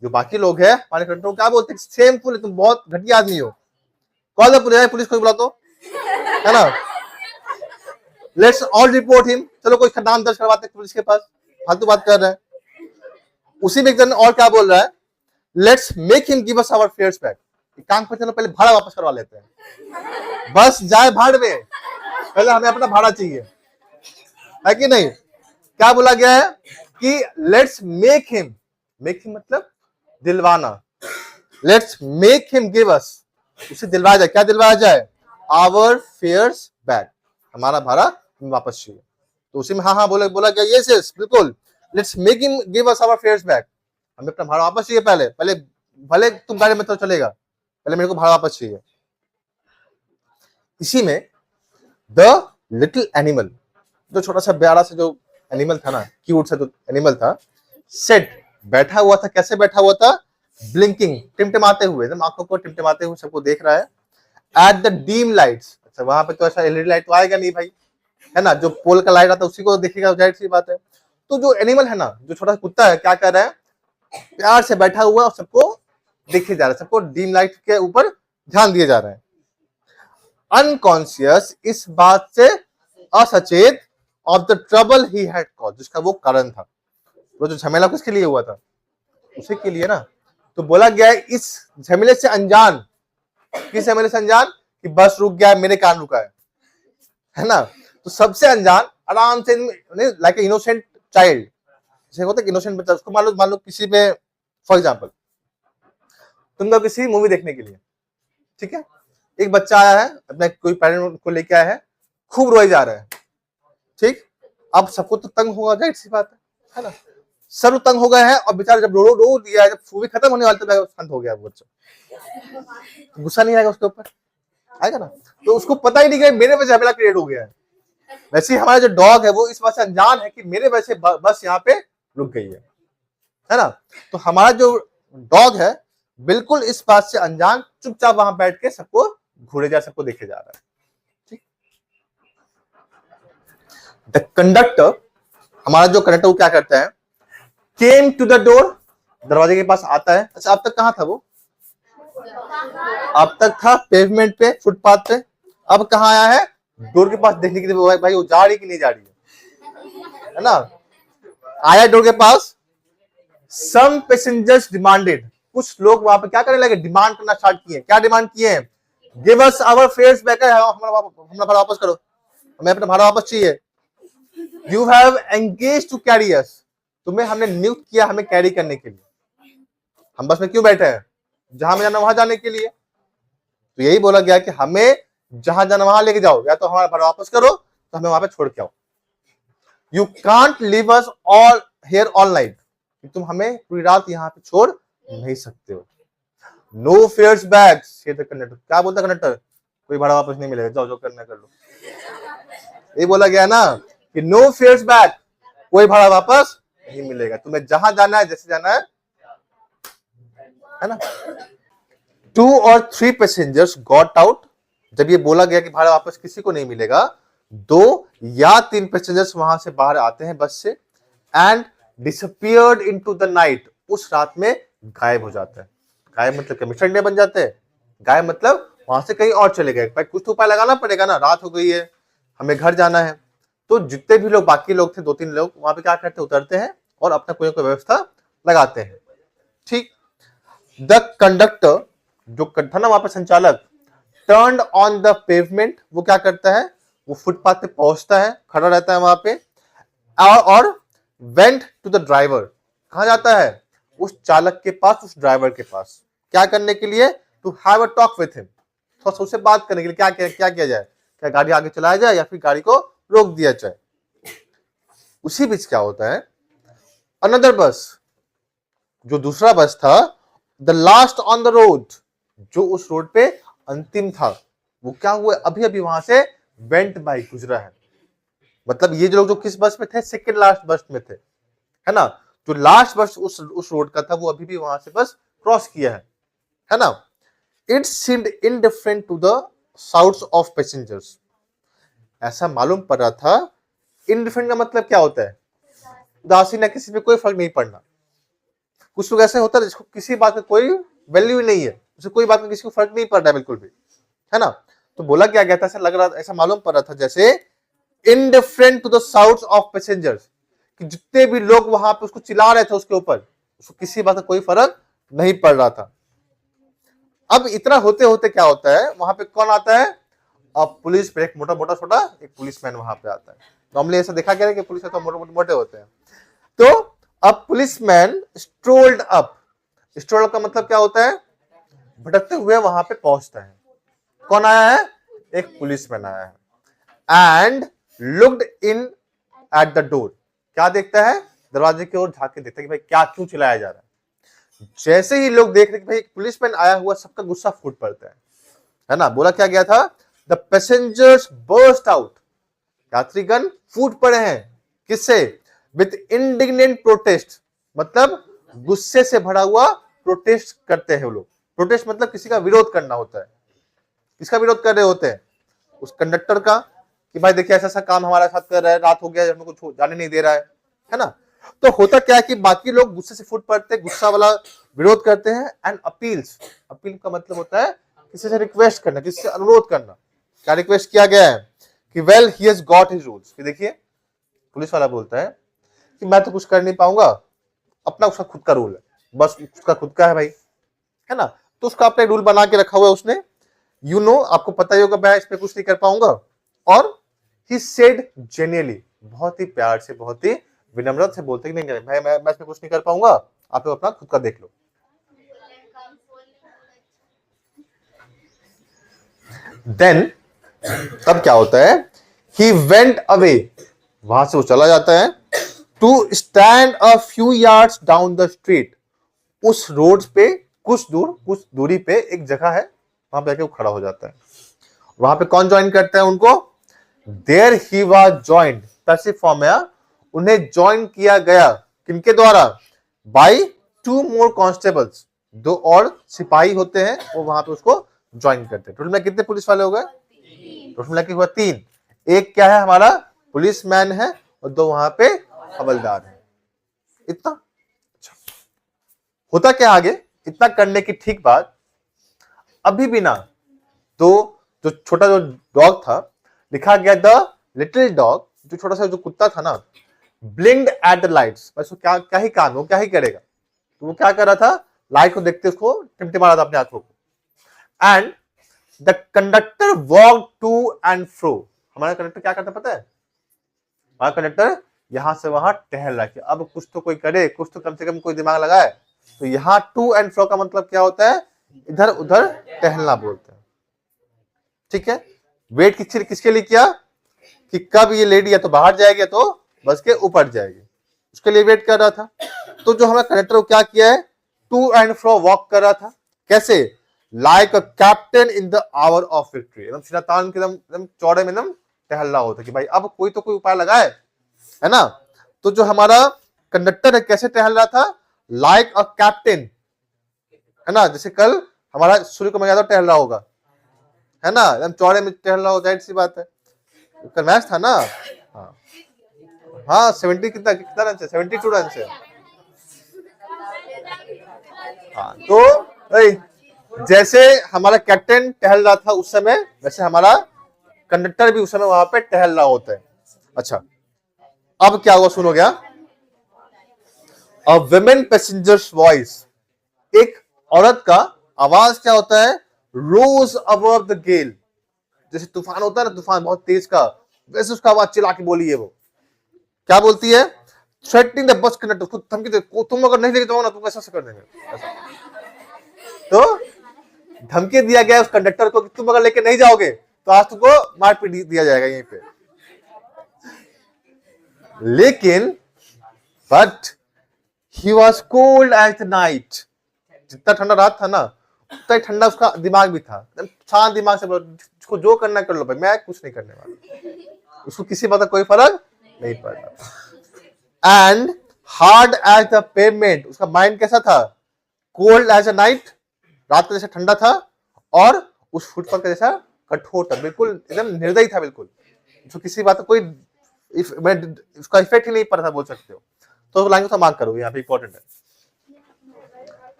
Speaker 1: जो बाकी लोग हैं हमारे कंट्रोल क्या बोलते हैं? शेमफुल, तुम बहुत घटिया आदमी हो। कॉल द पुलिस, पुलिस को बुला दो, है ना? लेट्स ऑल रिपोर्ट हिम, चलो कोई नाम दर्ज करवाते हैं पुलिस के पास, फालतू बात कर रहे हैं। उसी में एक जन और क्या बोल रहा है? Let's make him give us our fares back. काम पे चलो पहले भाड़ा वापस करवा लेते हैं, बस जाए भाड़ में, पहले हमें अपना भाड़ा चाहिए, है कि नहीं? क्या बोला गया है कि लेट्स मेक हिम मतलब दिलवाना, लेट्स मेक हिम गिव अस, उसे दिलवाया जाए। क्या दिलवाया जाए? आवर फेयर्स बैक, हमारा भाड़ा हमें वापस चाहिए। तो उसी में हाँ बोला गया, यस यस बिल्कुल, let's make him give us our fares back, हमें अपना भाड़ा वापस चाहिए। पहले भले तुम गाड़ी में तो चलेगा, पहले मेरे को भाड़ा वापस चाहिए। इसी में द लिटिल एनिमल, जो छोटा सा प्यारा सा जो एनिमल था ना, क्यूट सा जो एनिमल था, सेट बैठा हुआ था। कैसे बैठा हुआ था? ब्लिंकिंग, टिमटिमाते हुए, एकदम आंखों को टिमटिमाते हुए सबको देख रहा है। एट द डीम लाइट्स, अच्छा वहां पे तो ऐसा एलईडी लाइट तो आएगा नहीं भाई, है ना? जो पोल का लाइट आता है उसी को देखेगा, जाहिर सी बात है। तो जो एनिमल है ना, जो छोटा कुत्ता है, क्या कर रहा है? प्यार से बैठा हुआ और सबको देखे जा रहा है, सबको डीम लाइट के ऊपर ध्यान दिए जा रहा है। अनकॉन्शियस, इस बात से असचेत, of the trouble he had cause, जिसका वो कारण था। वो जो झमेला किसके लिए हुआ था? उसी के लिए ना। तो बोला गया है इस झमेले से अनजान, किस झमेले से अनजान? कि बस रुक गया, मेरे कान रुका है ना? तो सबसे अनजान आराम से, लाइक ए इनोसेंट चाइल्ड, जैसे होता है इनोसेंट बच्चा, उसको मान लो किसी पे, फॉर एग्जांपल तुम लोग किसी मूवी देखने के लिए, ठीक है, एक बच्चा आया है अपने कोई पेरेंट को लेके आया है, खूब रोए जा रहा है, ठीक। अब सबको तो तंग होगा, जाहिर सी बात है ना? सब तंग हो गए हैं और बेचारा जब रो दिया, जब मूवी खत्म होने वाली तो शांत हो गया वो बच्चा, गुस्सा नहीं आएगा उसके ऊपर? आएगा ना? तो उसको पता ही नहीं कि मेरे वजह झमेला क्रिएट हो गया है। वैसे ही हमारा जो डॉग है वो इस बात से अनजान है कि मेरे वजह से बस यहाँ पे रुक गई है ना? तो हमारा जो डॉग है बिल्कुल इस बात से अनजान, चुपचाप वहां बैठ के सबको घूरे जा, सबको देखे जा रहा है, ठीक। द कंडक्टर, हमारा जो कंडक्टर वो क्या करता है? केम टू द डोर, दरवाजे के पास आता है। अच्छा अब तक कहां था वो? अब तक था पेवमेंट पे, फुटपाथ पे। अब कहां आया है? डोर के पास देखने के लिए, भाई वो जा रही कि नहीं जा रही है ना? आया डोर के पास। सम पैसेंजर्स डिमांडेड, कुछ लोग वहां पे क्या करने लगे? डिमांड करना स्टार्ट किए। क्या डिमांड किए? Give us our fares back, हमारा भाड़ा वापस करो, हमें अपना भाड़ा वापस चाहिए। You have engage to carry us, तुम्हें हमने नियुक्त किया हमें कैरी करने के लिए। हम बस में क्यों बैठे हैं? जहां में जाना वहां जाने के लिए। तो यही बोला गया कि हमें जहां जाना वहां लेके जाओ, या तो हमारा भाड़ा वापस करो तो हमें वहां पे छोड़ के आओ। You can't leave us all here all night, तुम हमें पूरी रात यहाँ पे छोड़ नहीं सकते हो। नो फेयर्स बैक, कंडक्टर क्या बोलता? कंडक्टर कोई भाड़ा वापस नहीं मिलेगा, जाओ जो करना कर लो। ये बोला गया ना कि नो फेयर्स बैक, कोई भाड़ा वापस नहीं मिलेगा, तुम्हें जहां जाना है, जैसे जाना है ना? 2 or 3 पैसेंजर्स गॉट आउट, जब ये बोला गया कि भाड़ा वापस किसी को नहीं मिलेगा, 2 या 3 पैसेंजर्स वहां से बाहर आते हैं बस से, and disappeared into the night, उस रात में गायब हो जाता है। गायब मतलब क्या? मिस्टर इंडिया बन जाते हैं। गायब मतलब वहां से कहीं और चले गए। भाई कुछ तो उपाय लगाना पड़ेगा ना, रात हो गई है, हमें घर जाना है। तो जितने भी लोग बाकी लोग थे, 2-3 लोग वहां पे क्या करते? उतरते हैं और अपना कोई व्यवस्था लगाते हैं। ठीक। द कंडक्टर, जो था ना वहां पर संचालक, टर्न ऑन द पेवमेंट, वो क्या करता है, वो फुटपाथ पे पहुंचता है, खड़ा रहता है वहां पे, और वेंट टू द ड्राइवर, कहा जाता है, उस चालक के पास, उस ड्राइवर के पास, क्या करने के लिए, to have a talk with him, थोड़ा सा उससे बात करने के लिए, क्या किया जाए, क्या गाड़ी आगे चलाया जाए या फिर गाड़ी को रोक दिया जाए। उसी बीच क्या होता है, अनदर बस, जो दूसरा बस था, the last on the road, जो उस रोड पे अंतिम था, वो क्या हुआ, अभी अभी वहां से वेंट बाय, गुजरा है। मतलब ये जो लोग जो किस बस में थे, सेकंड लास्ट बस में थे, है ना, जो लास्ट बस उस रोड का था, वो अभी भी वहां से बस क्रॉस किया है ना। It seemed indifferent to the shouts of passengers, ऐसा मालूम पड़ रहा था। इनडिफरेंट का मतलब क्या होता है, उदासीन है, किसी पे कोई फर्क नहीं पड़ना। कुछ लोग ऐसे होता है जिसको किसी बात का कोई वैल्यू ही नहीं है, उसे कोई बात में किसी को फर्क नहीं पड़ रहा है बिल्कुल भी, है ना। तो बोला क्या गया था, ऐसा लग रहा, ऐसा मालूम पड़ रहा था जैसे indifferent to the shouts of passengers, कि जितने भी लोग वहां पे उसको चिल्ला रहे थे उसके ऊपर, उसको किसी बात का कोई फर्क नहीं पड़ रहा था। अब इतना होते होते क्या होता है, वहां पे कौन आता है, अब पुलिस पे एक मोटा मोटा छोटा एक पुलिसमैन वहां पे आता है। नॉर्मली ऐसा देखा गया है कि पुलिस तो मोटे होते हैं। तो अब पुलिसमैन स्ट्रोल्ड अप, स्ट्रोल्ड का मतलब क्या होता है, भटकते हुए वहां पे पहुंचता है। कौन आया है, एक पुलिसमैन आया है। And looked in at the door, क्या देखता है, दरवाजे की ओर झांक के देखता है कि भाई क्या क्यों चिल्लाया जा रहा है। जैसे ही लोग देख रहे कि भाई पुलिसमैन आया हुआ, सबका गुस्सा फूट पड़ता है ना। बोला क्या गया था, द पैसेंजर्स बर्स्ट आउट, यात्रीगण फूट पड़े हैं, किससे, विथ इंडिग्नेंट प्रोटेस्ट, मतलब गुस्से से भरा हुआ प्रोटेस्ट करते हैं वो लोग। प्रोटेस्ट मतलब किसी का विरोध करना होता है। किसका विरोध कर रहे होते हैं, उस कंडक्टर का, कि भाई देखिए ऐसा ऐसा काम हमारे साथ कर रहा है, रात हो गया, हमको कुछ जाने नहीं दे रहा है ना। तो होता क्या है कि बाकी लोग गुस्से से फूट पड़ते हैं, गुस्सा वाला विरोध करते हैं। एंड अपील्स, अपील का मतलब होता है किसी से रिक्वेस्ट करना, किसी से अनुरोध करना। क्या रिक्वेस्ट किया गया है कि well he has got his rules, कि देखिए पुलिस वाला बोलता है कि मैं तो कुछ कर नहीं पाऊंगा, अपना उसका खुद का रूल है, बस उसका खुद का है भाई, है ना। तो उसका अपने रूल बना के रखा हुआ है उसने, आपको पता ही होगा मैं इस पे कुछ नहीं कर पाऊंगा। और ही सेड जेन्युइनली, बहुत ही प्यार से, बहुत ही विनम्रता से बोलते कि नहीं भाई मैं इसमें कुछ नहीं कर पाऊंगा, आप लोग अपना खुद का देख लो। देन तब क्या होता है, ही वेंट अवे, वहां से वो चला जाता है, to stand a few yards down the street, उस रोड पे कुछ दूरी पे एक जगह है, वहां पे आके वो खड़ा हो जाता है। वहां पे कौन ज्वाइन करता है उनको, there he was joined, passive form है, उन्हें ज्वाइन किया गया, किनके द्वारा, बाय 2 मोर कॉन्स्टेबल्स, 2 और सिपाही होते हैं, वो वहां पे उसको ज्वाइन करते हैं। टोटल में कितने पुलिस वाले हो गए, टोटल में हुआ 3, एक क्या है हमारा पुलिसमैन है, और 2 वहां पे हवलदार है। इतना अच्छा। होता क्या आगे, इतना करने की ठीक बात, अभी भी ना, तो जो छोटा जो डॉग था, लिखा गया द लिटिल डॉग, जो छोटा सा जो कुत्ता था ना, ब्लिंक्ड एट द लाइट्स, बस क्या ही काम, वो क्या ही करेगा, तो वो क्या कर रहा था, लाइट को देखते उसको टिमटिमा रहा था अपने आंखों को। And the conductor walk to and fro, हमारा कंडक्टर क्या करता पता है, हमारा कंडक्टर यहां से वहां टहल रहा है, अब कुछ तो कोई करे, कुछ तो कम से कम कोई दिमाग लगाए। तो यहां टू एंड फ्रो का मतलब क्या होता है, इधर उधर टहलना बोलते हैं, ठीक है। वेट किसके लिए किया, कि कब ये लेडी या तो बाहर जाएगी या तो बस के ऊपर जाएगी, उसके लिए वेट कर रहा था। तो जो हमारा कंडक्टर क्या किया है, टू एंड फ्रो वॉक कर रहा था, कैसे, like a captain in the hour of victory, एकदम सीधा तान के एकदम चौड़े में एकदम टहल रहा होता कि भाई अब कोई तो कोई उपाय लगाए, है ना। तो जो हमारा कंडक्टर है कैसे टहल रहा था, लाइक अ कैप्टन, है ना, जैसे कल हमारा सूर्य कुमार यादव टहल रहा होगा, है ना, एकदम चौड़े में टहल रहा हो, जाहिर सी बात है, कल मैच था ना। हाँ 70 कितना रन से, 72 रन से। हाँ तो जैसे हमारा कैप्टन टहल रहा था उस समय, वैसे हमारा कंडक्टर भी उस समय वहां पे टहल रहा होता है। अच्छा अब क्या हुआ सुनो, क्या अ विमेन पैसेंजर्स वॉइस, एक औरत का आवाज क्या होता है, रोज अबव द गेल, जैसे तूफान होता है ना, तूफान बहुत तेज का, वैसे उसका आवाज चिल्ला के बोली है। वो क्या बोलती है, थ्रेटनिंग द बस कंडक्टर, उसको धमकी दे, तुम अगर नहीं लेके जाओ ना तुम ऐसा कर देंगे। तो धमकी दिया गया उस कंडक्टर को कि तुम अगर लेके नहीं जाओगे तो आज तुमको मारपीट दिया जाएगा यहीं पे। लेकिन but he was cold at the night, जितना ठंडा रात था ना उतना ही ठंडा उसका दिमाग भी था। शांत दिमाग से उसको जो करना कर लो भाई, मैं कुछ नहीं करने वाला, उसको किसी बात का कोई फर्क नहीं पड़ रहा। And hard as the pavement, उसका माइंड कैसा था, कोल्ड एज अ नाइट, रात का जैसा ठंडा था, और उस फुटपाथ का जैसा कठोर था, बिल्कुल एकदम निर्दयी था, बिल्कुल उसको किसी बात का कोई उसका इफेक्ट ही नहीं पड़ा था, बोल सकते हो। तो लाइन को मार्क करो, यहाँ पे इंपॉर्टेंट है,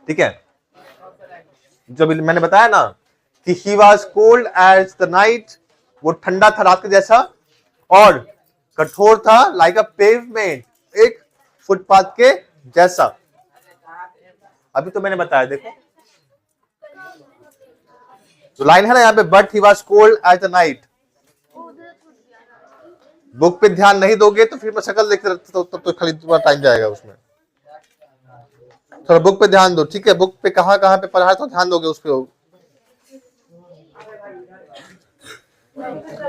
Speaker 1: ठीक है। जब मैंने बताया ना कि he was cold as the night, वो ठंडा था रात के जैसा, और कठोर था लाइक अ पेवमेंट, एक फुटपाथ के जैसा। अभी तो मैंने बताया, देखो तो लाइन है ना यहाँ पे, but he was cold as the night. Book पे ध्यान नहीं दोगे तो फिर मैं शक्ल देखते रहते तो खाली तुम्हारा टाइम जाएगा उसमें। थोड़ा बुक पे ध्यान दो, ठीक है। बुक पे कहाँ कहाँ पे पढ़ा है तो ध्यान दोगे उस पे।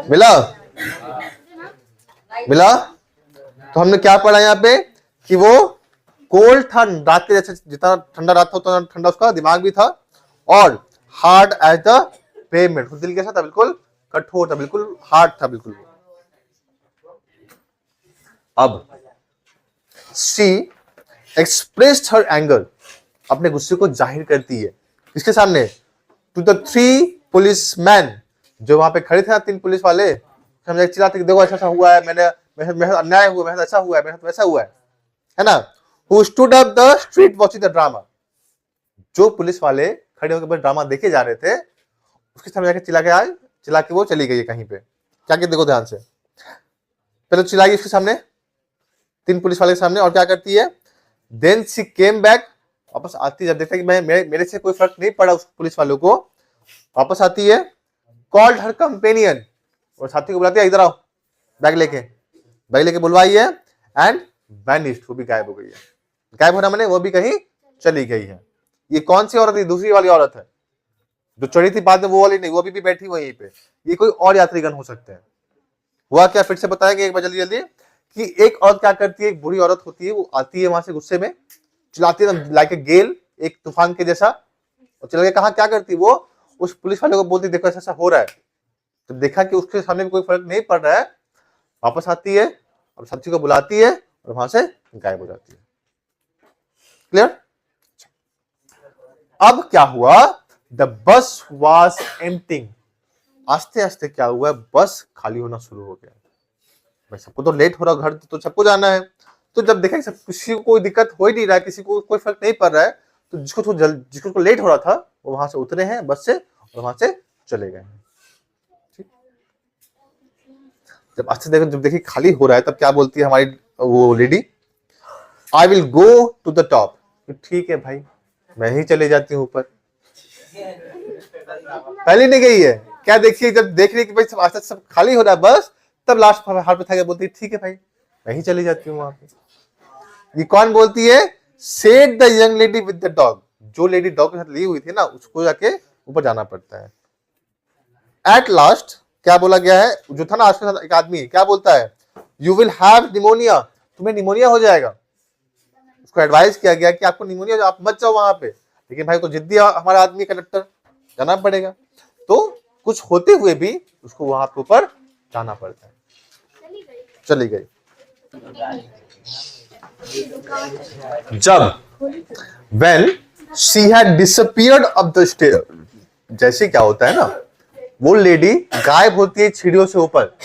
Speaker 1: मिला मिला। तो हमने क्या पढ़ा यहाँ पे कि वो कोल्ड था, रात के जैसे, जितना ठंडा रात था उतना ठंडा उसका दिमाग भी था, और हार्ड एज द पेमेंट, दिल कैसा था, बिल्कुल कठोर था, बिल्कुल हार्ड था, बिल्कुल। अब शी एक्सप्रेस्ड हर एंगर, अपने गुस्से को जाहिर करती है किसके सामने, टू द 3 पुलिसमैन, जो वहां पे खड़े थे ना 3 पुलिस वाले, समझे, चिल्लाते कि देखो ऐसा हुआ है, मेरे साथ अन्याय हुआ, मेरे साथ ऐसा हुआ है, मेरे साथ वैसा हुआ है ना। Who stood up the street watching the drama, जो पुलिस वाले खड़े होकर ड्रामा देखे जा रहे थे उसके सामने जाके चिल्ला के वो चली गई कहीं पे। क्या क्या देखो ध्यान से, पहले चिल्लाई उसके सामने 3 पुलिस वाले के सामने, और क्या करती है, देन शी केम बैक, वापस आती है, जब देखता है कि मेरे से कोई फर्क नहीं पड़ा उस पुलिस वालों को, वापस आती है, कॉल्ड हर कंपेनियन, और साथी को बुलाती है, इधर आओ, बैग लेके बुलवाई है, एंड वैनिश्ड, वो भी गायब हो गई है। गायब होना माने वो भी कहीं चली गई है। ये कौन सी औरत है, दूसरी वाली औरत है जो चढ़ी थी बाद में, वो वाली नहीं, वो भी बैठी वहीं पे। ये कोई और यात्रीगण हो सकते हैं। हुआ क्या, फिर से बताएंगे एक बार जल्दी जल्दी, कि एक औरत क्या करती है, एक बुरी औरत होती है, वो आती है वहां से गुस्से में, चिल्लाती है लाइक ए गेल, एक तूफान के जैसा, और चल के कहा क्या करती, वो उस पुलिस वाले को बोलती देखो ऐसा ऐसा हो रहा है। तो देखा कि उसके सामने कोई फर्क नहीं पड़ रहा है, वापस आती है, और साथी को बुलाती है, और वहां से गायब हो जाती है। क्लियर। अब क्या हुआ, द बस वॉज एम्प्टिंग, आस्ते आस्ते क्या हुआ, बस खाली होना शुरू हो गया। भाई सबको तो लेट हो रहा, घर तो सबको जाना है, तो जब देखा सब किसी को कोई दिक्कत हो ही नहीं रहा है, किसी को कोई फर्क नहीं पड़ रहा है, तो जिसको लेट हो रहा था वो वहां से उतरे हैं बस से, और वहां से चले गए हैं। ठीक, जब आस्ते देखो, जब देखिए खाली हो रहा है, तब क्या बोलती है हमारी वो lady, I will go to the top, ठीक है भाई मैं ही चले जाती हूँ ऊपर। पहले नहीं गई है, क्या देखिए, जब देख रही कि भाई सब आस्ते सब खाली हो रहा है बस, तब लास्ट हाथ पे था बोलती है ठीक है भाई मैं ही चली जाती हूँ वहां पे। ये कौन बोलती है, said the young lady with the dog, जो लेडी डॉग के साथ ली हुई थी ना, उसको जाके ऊपर जाना पड़ता है। एट लास्ट क्या बोला गया है, जो था ना आज के साथ एक आदमी, क्या बोलता है, यू विल हैव निमोनिया, तुम्हें निमोनिया हो जाएगा। उसको एडवाइस किया गया कि आपको निमोनिया, आप मत जाओ वहां पे, लेकिन भाई तो जिद्दी हमारा आदमी कंडक्टर, जाना पड़ेगा। तो कुछ होते हुए भी उसको वहां पे ऊपर जाना पड़ता है। चली गई। जब when she had disappeared up the stair, जैसे क्या होता है ना, वो लेडी गायब होती है सीढ़ियों से ऊपर,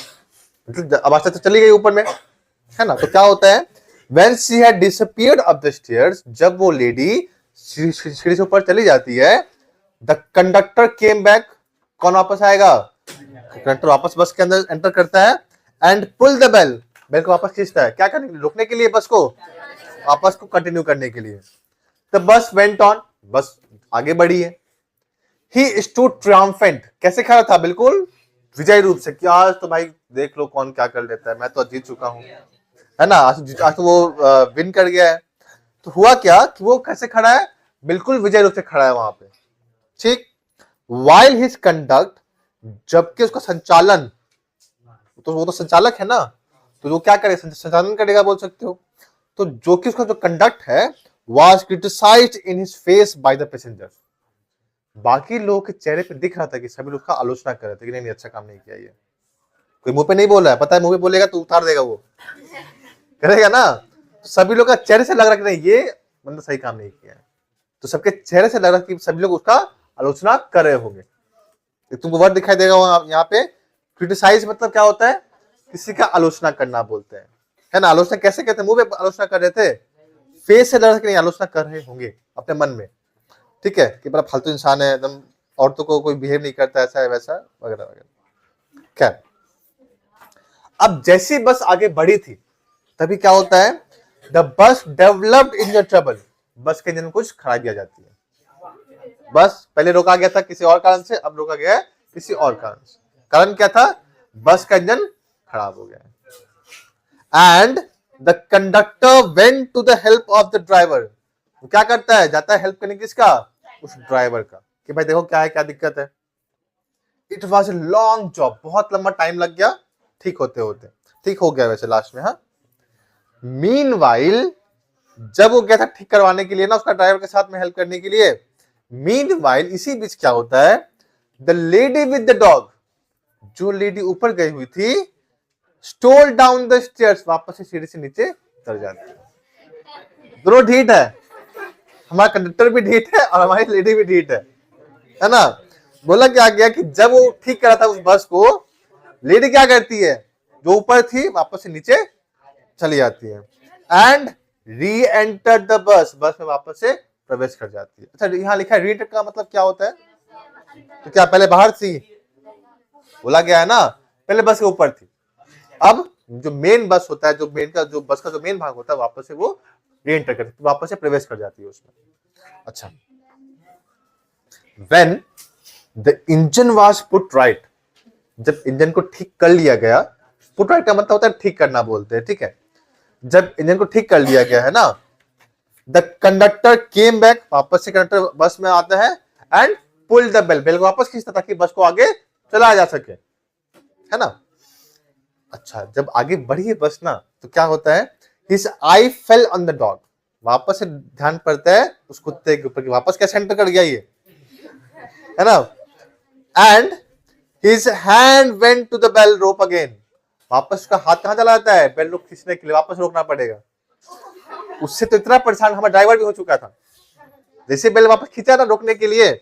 Speaker 1: मतलब अब आस्ते चली गई ऊपर में, है ना। तो क्या होता है, when she had disappeared up the stairs, जब वो लेडी सीढ़ी से ऊपर चली जाती है, the conductor came back, कौन वापस आएगा, कंडक्टर वापस बस के अंदर एंटर करता है, and pull the bell, bell को वापस खींचता है, क्या करने के लिए, रोकने के लिए, बस को वापस को कंटिन्यू करने के लिए। द बस वेंट ऑन, बस आगे बढ़ी है। ही स्टूड ट्रियम्फेंट, कैसे खड़ा था? बिल्कुल विजय रूप से कि आज तो भाई देख लो कौन क्या कर लेता है, मैं तो जीत चुका हूं, है ना, आज तो वो विन कर गया है। तो हुआ क्या कि वो कैसे खड़ा है? बिल्कुल विजय रूप से खड़ा है वहां पे, ठीक। वाइल हिज कंडक्ट, जबकि उसका संचालन, तो वो तो संचालक है ना, तो वो क्या करेगा? संचालन करेगा बोल सकते हो। तो जो कि उसका जो कंडक्ट है was criticised in his face by the passengers, बाकी लोगों के चेहरे पे दिख रहा था कि सभी लोग उसका आलोचना कर रहे थे कि नहीं अच्छा काम नहीं किया ये। कोई मुंह पे नहीं बोल रहा है, पता है मुंह पे बोलेगा तो उतार देगा, वो करेगा ना। तो सभी लोग का चेहरे से लग रहा कि नहीं ये मतलब सही काम नहीं किया है, तो सबके चेहरे से लग रहा कि सभी लोग उसका आलोचना कर रहे होंगे। तुमको वर्ड दिखाई देगा यहाँ पे, क्रिटिसाइज मतलब क्या होता है? किसी का आलोचना करना बोलते हैं, है ना। आलोचना कैसे कहते हैं? मुंह पे आलोचना कर रहे थे, फेस से लग रहा कि नहीं आलोचना कर रहे होंगे अपने मन में, ठीक है, कि बड़ा फालतू इंसान है एकदम, औरतों को कोई बिहेव नहीं करता, ऐसा है वैसा वगैरह वगैरह। क्या अब जैसी बस आगे बढ़ी थी तभी क्या होता है? The bus developed engine trouble, बस के इंजन में कुछ खराबी आ जाती है। बस पहले रोका गया था किसी और कारण से, अब रोका गया है किसी और कारण से। कारण क्या था? बस का इंजन खराब हो गया है। And the conductor went to the help of the driver, वो क्या करता है? जाता है हेल्प करने किसका? उस ड्राइवर का, कि भाई देखो क्या है, क्या दिक्कत है। It was a long job, बहुत लंबा टाइम लग गया ठीक होते होते। ठीक हो गया वैसे लास्ट में, हाँ। मीनवाइल, जब वो गया था ठीक करवाने के लिए ना, उसका ड्राइवर के साथ में हेल्प करने के लिए, मीनवाइल इसी बीच क्या होता है? The lady with the dog, जो लेडी ऊपर गई हुई थी, स्टोल डाउन द स्टेयर्स, वापस से सीढ़ी से नीचे उतर जाती है। दोनों ढीठ है, हमारा कंडक्टर भी ढीठ है और हमारी लेडी भी ढीठ है ना। बोला क्या गया कि जब वो ठीक करा था उस बस को, लेडी क्या करती है? जो ऊपर थी वापस से नीचे चली जाती है and re enter the bus, बस में वापस से प्रवेश कर जाती है। अच्छा, यहाँ लिखा है री एंटर का मतलब क्या होता है? तो क्या पहले बाहर थी? बोला गया है ना पहले बस के ऊपर थी, अब जो मेन बस होता है, जो मेन का जो बस का जो मेन भाग होता है, वापस से वो री एंटर करती है, वापस से प्रवेश कर जाती है उसमें। अच्छा, when the engine was put right, जब इंजन को ठीक कर लिया गया, पुट राइट का मतलब होता है ठीक करना बोलते हैं, ठीक है। जब इंजन को ठीक कर लिया गया है ना, द कंडक्टर केम बैक, वापस से कंडक्टर बस में आता है and pull the bell, bell को वापस खींचता ताकि बस को आगे चलाया जा सके, है ना। अच्छा, जब आगे बढ़ी है बस ना, तो क्या होता है? His I fell on the dog, वापस से ध्यान पड़ता है उस कुत्ते के ऊपर कि वापस कैसे एंटर कर गया ये, है ना। And his hand went to the bell rope again, वापस उसका हाथ कहां चला जाता है? बेल रोप खींचने के लिए, वापस रोकना पड़ेगा। उससे तो इतना परेशान हमारा ड्राइवर भी हो चुका था, जैसे बेल वापस खींचा था रोकने के लिए,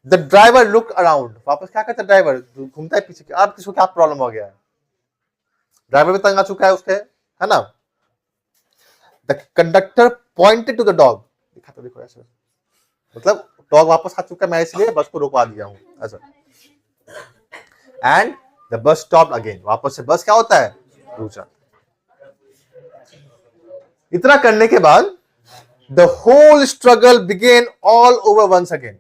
Speaker 1: द ड्राइवर लुक अराउंड, वापस क्या करता है ड्राइवर? घूमता है पीछे, अब किसको क्या प्रॉब्लम हो गया है? ड्राइवर भी तंग आ चुका है उसके, है ना। The conductor pointed to the dog, दिखा तो देखो ऐसे, मतलब डॉग वापस आ चुका है, मैं इसलिए बस को रोकवा दिया हूं ऐसा। And the bus stop again, वापस से बस क्या होता है? रुक जाता। इतना करने के बाद the whole struggle began all over once again,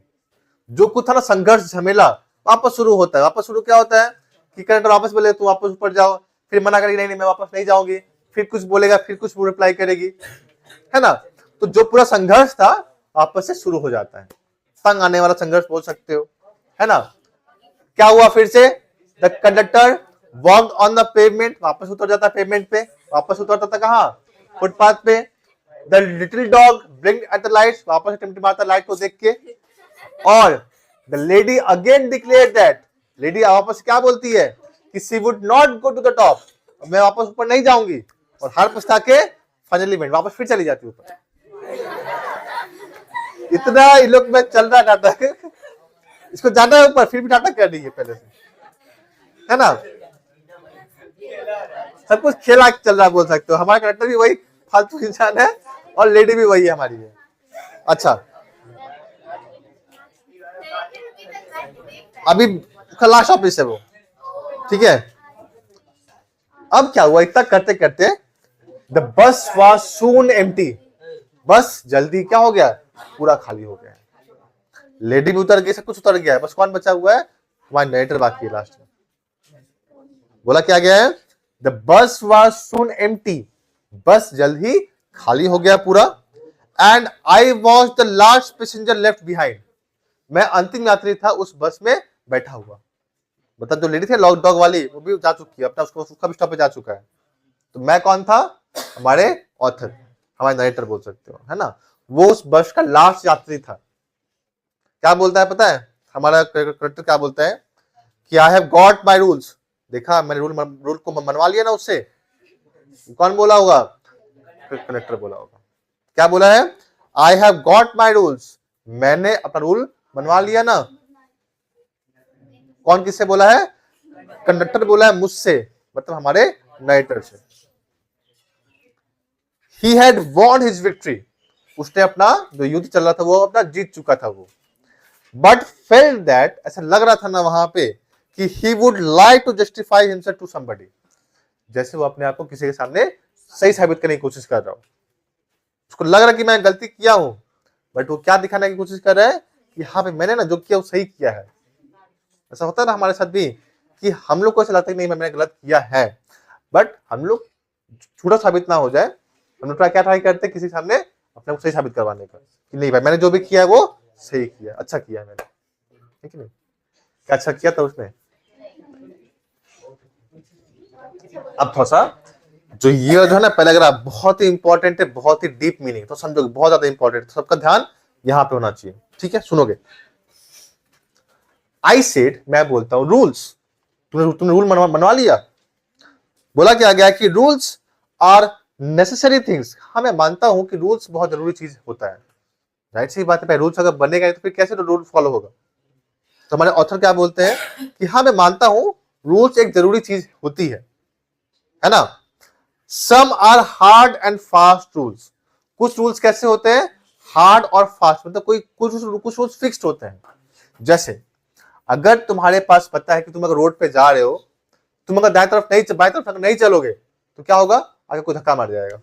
Speaker 1: जो कुछ था ना संघर्ष झमेला, वापस शुरू होता है। वापस शुरू क्या होता है कि कंडक्टर वापस बोले तुम वापस ऊपर जाओ, फिर मना करेगी नहीं नहीं मैं वापस नहीं जाऊंगी, फिर कुछ बोलेगा, फिर कुछ रिप्लाई करेगी, है ना। तो जो पूरा संघर्ष था वापस से शुरू हो जाता है, तंग आने वाला संघर्ष बोल सकते हो, है ना। क्या हुआ फिर से? The conductor walked on the pavement, वापस उतर जाता है पेवमेंट पे, वापस उतरता था कहां? फुटपाथ पे। The little dog blinked at the lights, वापस टिमटिमाता मारता लाइट को देख के। और the lady again declared that, lady वापस क्या बोलती है कि she would not go to the top, मैं वापस ऊपर नहीं जाऊंगी, और हार पछता के फाइनली वेंट, वापस फिर चली जाती ऊपर। इतना इन लोग में चल रहा नाटक, इसको जाना है ऊपर, फिर भी नाटक कर रही है पहले से, है ना। सब कुछ खेला चल रहा बोल सकते हो। हमारा कैरेक्टर भी वही फालतू इंसान है और लेडी भी वही है हमारी है। अच्छा, अभी लास्ट ऑफिस है वो, ठीक है। अब क्या हुआ? इतना करते करते the bus was soon empty, बस जल्दी क्या हो गया? पूरा खाली हो गया है, लेडी भी उतर गई, सब कुछ उतर गया है, बस कौन बचा हुआ है, हमारा नरेटर बाकी है लास्ट में। बोला क्या गया है, the bus was soon empty, बस जल्द ही खाली हो गया पूरा, and I was the last passenger left behind, मैं अंतिम यात्री था उस बस में बैठा हुआ। मतलब जो लेडी थी लॉक डॉग वाली वो भी जा चुकी है अपना, उसका भी स्टॉप पे जा चुका है, तो मैं कौन था, हमारे ऑथर, हमारे नरेटर बोल सकते हो, है ना, वो उस बस का लास्ट यात्री था। क्या बोलता है पता है हमारा करेक्टर, क्या बोलता है कि I have got my rules, देखा मैंने रूल को मनवा लिया ना उससे, कौन बोला होगा, कनेक्टर बोला होगा। क्या बोला है, I have got my rules, मैंने अपना रूल मनवा लिया ना, कौन किससे बोला है, कंडक्टर बोला है मुझसे, मतलब हमारे नरेटर से। He had won his victory, उसने अपना जो युद्ध चल रहा था वो अपना जीत चुका था वो, बट felt that, ऐसा लग रहा था ना वहां पे कि he would like to justify himself to somebody, जैसे वो अपने आप को किसी के सामने सही साबित करने की कोशिश कर रहा हो, उसको लग रहा है कि मैं गलती किया हूं, बट वो क्या दिखाने की कोशिश कर रहा है कि हाँ भाई मैंने ना जो किया वो सही किया है। ऐसा होता है ना हमारे साथ भी कि हम लोग को ऐसा लगता है कि नहीं मैंने गलत किया है, बट हम लोग झूठा साबित ना हो जाए, हम लोग क्या ट्राई करते हैं किसी सामने अपने को सही साबित करवाने का कि नहीं भाई मैंने जो भी किया है वो सही किया, अच्छा किया है मैंने, ठीक है नहीं, क्या अच्छा किया था उसने। अब थोड़ा सा जो ये जो है ना पैराग्राफ बहुत ही इंपॉर्टेंट है, बहुत ही डीप मीनिंग, तो समझो बहुत ज्यादा इंपॉर्टेंट है, तो सबका ध्यान यहां पे होना चाहिए, ठीक है, सुनोगे। आई सेड, मैं बोलता हूं, रूल्स, तुमने रूल मनवा लिया। बोला क्या गया कि रूल्स आर नेसेसरी थिंग्स, हाँ मैं मानता हूं कि रूल्स बहुत जरूरी चीज होता है, राइट, सही बात है, रूल्स अगर बनेगा तो फिर कैसे रूल फॉलो होगा। तो हमारे ऑथर क्या बोलते हैं कि हाँ मैं मानता हूं रूल्स एक जरूरी चीज होती है ना। Some are hard and fast rules, कुछ रूल्स कैसे होते हैं, हार्ड और फास्ट, मतलब कुछ रूल्स फिक्स्ड होते हैं। जैसे अगर तुम्हारे पास पता है कि तुम अगर रोड पे जा रहे हो, तुम अगर दाएं तरफ नहीं बाएं तरफ नहीं चलोगे तो क्या होगा, आगे कोई धक्का मार जाएगा,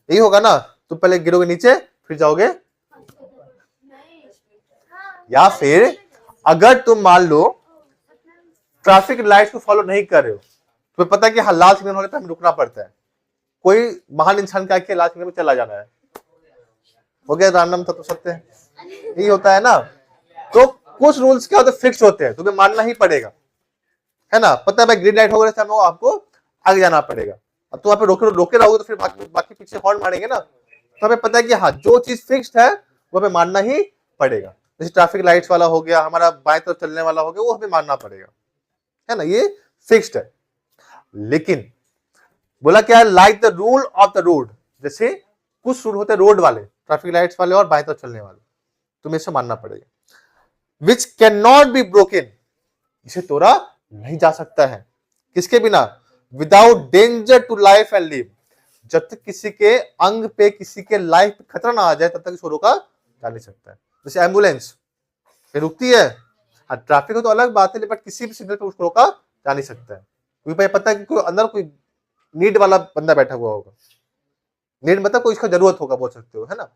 Speaker 1: यही होगा ना, तुम पहले गिरोगे नीचे फिर जाओगे। या फिर अगर तुम मान लो ट्रैफिक लाइट्स को फॉलो नहीं कर रहे हो, तुम्हें पता है कि हाँ लाल सिग्नल होने पर हमें रुकना पड़ता है, कोई महान इंसान का लाल सिग्नल में चला जाना है, हो गया राम नाम तो सत्य है, यही होता है ना। तो कुछ रूल्स क्या होते हैं, फिक्स होते हैं, तुम्हें मानना ही पड़ेगा, है ना, पता है भाई ग्रीन लाइट हो गए थे आपको आगे जाना पड़ेगा, अब तुम वहां पे रोके रहोगे तो फिर बाकी पीछे हॉर्न मारेंगे ना, तो हमें पता है कि हाँ जो चीज फिक्स्ड है वो हमें मानना ही पड़ेगा। जैसे ट्रैफिक लाइट्स वाला हो गया, हमारा बाएं तरफ चलने वाला हो गया, वो हमें मानना पड़ेगा, है ना, ये फिक्स्ड है। लेकिन बोला क्या है, like the rule of the road, जैसे कुछ रूल होते हैं रोड वाले, ट्रैफिक लाइट्स वाले और बाएं तरफ चलने वाले, तुम्हें इसे मानना पड़ेगा। Which can not be broken, इसे तोड़ा नहीं जा सकता है, किसके बिना, without danger to life and live, जब तक किसी के अंग पे किसी के लाइफ पे खतरा ना आ जाए तब तक इसको रोका जा नहीं सकता है। जैसे एम्बुलेंस रुकती है, हाँ ट्रैफिक हो तो अलग बात है, बट किसी भी सिग्नल पे उसको रोका जा नहीं सकता है, क्योंकि पता है कि कोई अंदर कोई नीड वाला बंदा बैठा हुआ होगा, नीड मतलब कोई इसका जरूरत होगा बोल सकते हो, है ना,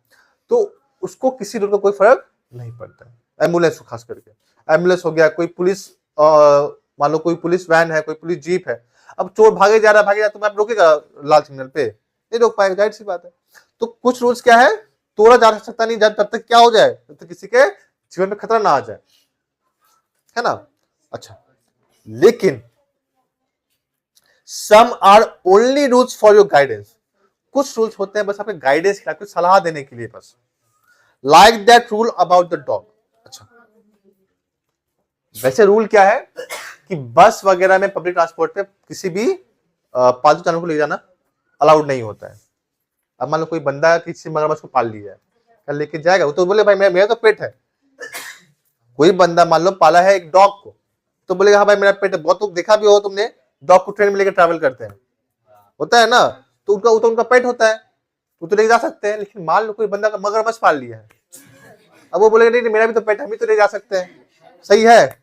Speaker 1: तो उसको किसी रूल का कोई फर्क नहीं पड़ता है। एम्बुलेंस खास करके, एम्बुलेंस हो गया, कोई पुलिस मान लो कोई पुलिस वैन है, कोई पुलिस जीप है, अब चोर भागे जा रहा है तो मैं रोकेगा लाल सिग्नल पे, नहीं रोक पाएगा, जाहिर सी बात है। तो कुछ रूल्स क्या है, तोड़ा जा सकता नहीं जब तब तक क्या हो जाए, तब तक किसी के जीवन में खतरा ना आ जाए, है ना। अच्छा, लेकिन some are only rules for your guidance, कुछ रूल्स होते हैं बस आपके गाइडेंस के लिए, कुछ सलाह देने के लिए बस, like that rule about the dog. अच्छा, वैसे रूल क्या है कि बस वगैरह में, पब्लिक ट्रांसपोर्ट पे किसी भी पालतू जानवर को ले जाना अलाउड नहीं होता है। अब मान लो कोई बंदा किसी मगरमच्छ को पाल लिया है, कल लेके जाएगा, वो तो बोले भाई मेरा तो पेट है। कोई बंदा मान लो पाला है एक डॉग को, तो बोलेगा हाँ भाई मेरा पेट है। बहुत लोग देखा भी हो तुमने, डॉग को ट्रेन में लेकर ट्रैवल करते हैं, होता है ना, तो उनका पेट होता है, वो तो लेके जा सकते हैं। लेकिन मान लो कोई बंदा का मगरमच्छ पाल लिया है, अब वो बोलेगा नहीं मेरा भी तो पेट है, हम भी तो ले जा सकते हैं, सही है,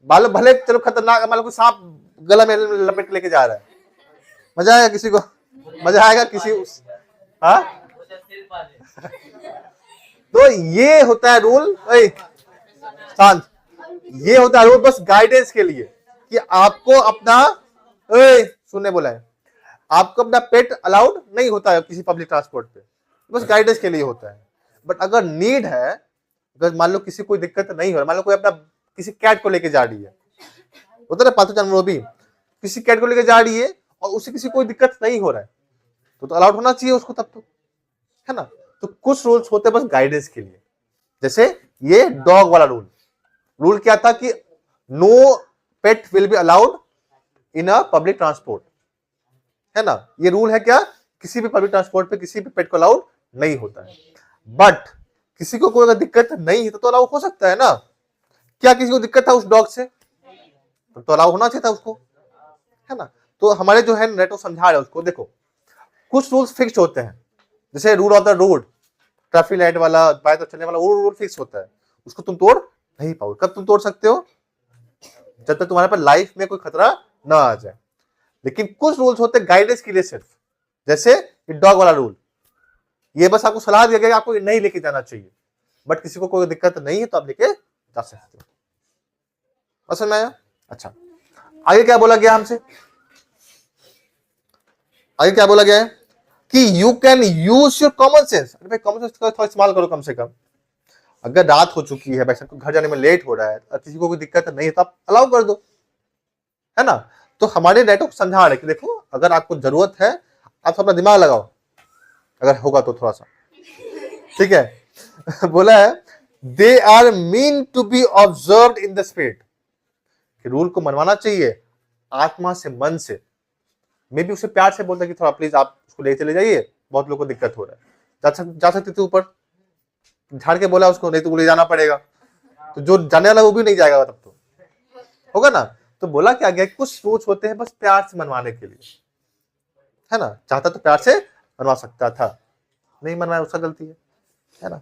Speaker 1: मालूम भले चलो खतरनाक, मान लो कोई सांप गला में लपेट लेके जा रहा है, मजा आएगा किसी को, मजा आएगा किसी हाँ तो ये होता है रूल, शांत, ये होता है रूल बस गाइडेंस के लिए कि आपको अपना सुनने बोला है, आपको अपना पेट अलाउड नहीं होता है किसी पब्लिक ट्रांसपोर्ट पे, बस गाइडेंस के लिए होता है। बट अगर नीड है, अगर मान लो किसी कोई दिक्कत नहीं हो रहा, मान लो कोई अपना किसी कैट को लेके जा रही है, होता है पालतू जानवर भी, किसी कैट को लेके जा रही है और उसे किसी कोई दिक्कत नहीं हो रहा है, तो अलाउड होना चाहिए उसको तब तो, है ना। तो कुछ रूल्स होते हैं बस गाइडेंस के लिए, जैसे ये डॉग वाला रूल क्या था कि no pet will be allowed in a public transport, है ना। ये रूल है क्या, किसी भी पब्लिक ट्रांसपोर्ट पे किसी भी पेट को अलाउड नहीं होता है। बट किसी को कोई अगर दिक्कत नहीं है तो अलाउ हो सकता है ना। क्या किसी को दिक्कत था उस डॉग से, तो अलाउ होना चाहिए था उसको, है ना। तो हमारे जो है नेटवर्क समझा रहे उसको, देखो कुछ रूल्स फिक्स होते हैं, जैसे rule of the road, traffic light वाला, बाय तो चलने वाला, वो रूल फिक्स होता है, उसको तुम तोड़ नहीं पाओगे। कब तुम तोड़ सकते हो, जब तक तुम्हारे पर लाइफ में कोई खतरा ना आ जाए। लेकिन कुछ रूल्स होते हैं गाइडेंस के लिए सिर्फ, जैसे डॉग वाला रूल, ये बस आपको सलाह दिया गया कि आपको नहीं लेके जाना चाहिए, बट किसी को कोई दिक्कत नहीं है तो आप लेके जा सकते हो। समझ में आया? अच्छा, आगे क्या बोला गया हमसे, आगे क्या बोला गया है कि you can use your common sense. अरे भाई कॉमन सेंस का थोड़ा इस्तेमाल करो कम से कम। अगर रात हो चुकी है, भाई घर जाने में लेट हो रहा है, किसी को कोई दिक्कत नहीं है तो आप अलाउ कर दो, है ना। तो हमारे नेटवर्क समझा रहे कि देखो अगर आपको जरूरत है आप अपना दिमाग लगाओ, अगर होगा तो थोड़ा सा, ठीक है। बोला है they are mean to be observed in the spirit, rule को मनवाना चाहिए आत्मा से, मन से। मे भी उसे प्यार से बोलता कि थोड़ा प्लीज आप उसको ले चले जाइए, बहुत लोगों को दिक्कत हो रहा है, जा सकते थे ऊपर, झाड़ के बोला उसको, नहीं तो ले जाना पड़ेगा, तो जो जाने वाला वो भी नहीं जाएगा, तब तो होगा ना। तो बोला क्या गया, कुछ सोच होते हैं बस प्यार से मनवाने के लिए, है ना। चाहता तो प्यार से मनवा सकता था, नहीं मनवाया उसका गलती है ना।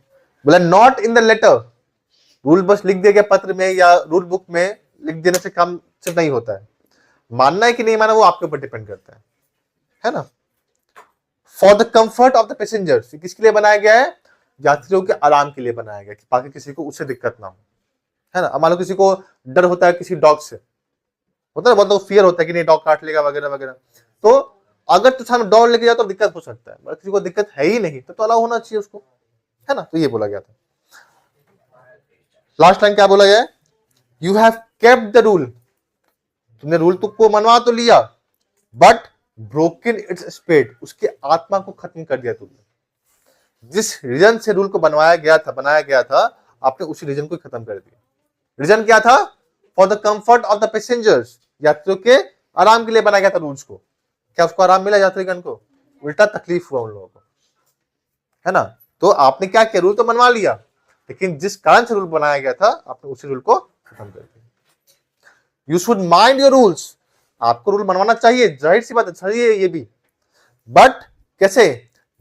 Speaker 1: बोला not in the letter, rule बस लिख दिया गया पत्र में या रूल बुक में लिख देने से काम सिर्फ नहीं होता है, मानना है कि नहीं मानना वो आपके ऊपर डिपेंड करता है ना। For the comfort of the passengers, किसके लिए बनाया गया है, यात्रियों के आराम के लिए बनाया गया कि ताकि किसी को उससे दिक्कत ना हो, है ना। मान लो किसी को डर होता है किसी डॉग से, होता है बहुत लोग फियर होता है कि नहीं डॉग काट लेगा वगैरह वगैरह, तो अगर तो सामने डॉग लेके जाओ तो दिक्कत हो सकता है, मगर किसी को दिक्कत है ही नहीं तो अलाउ होना चाहिए उसको, है ना। तो ये बोला गया था। लास्ट टाइम क्या बोला गया है, you have kept the rule, तुमने रूल को मनवा तो लिया बट ब्रोकन इट्स स्पिरिट, उसके आत्मा को खत्म कर दिया तुमने। जिस रीजन से रूल को बनाया गया था आपने उसी रीजन को खत्म कर दिया। रीजन क्या था, for the comfort of the passengers, यात्रियों के आराम के लिए बनाया गया था रूल्स को। क्या उसको आराम मिला यात्रीगण को, उल्टा तकलीफ हुआ उन लोगों को, है ना। तो आपने क्या किया, रूल तो मनवा लिया, लेकिन जिस कारण से रूल बनाया गया था आपने उसी रूल को खत्म कर दिया। You should mind your rules, आपको रूल मनवाना चाहिए, जाहिर सी बात है, सही है ये भी, बट कैसे,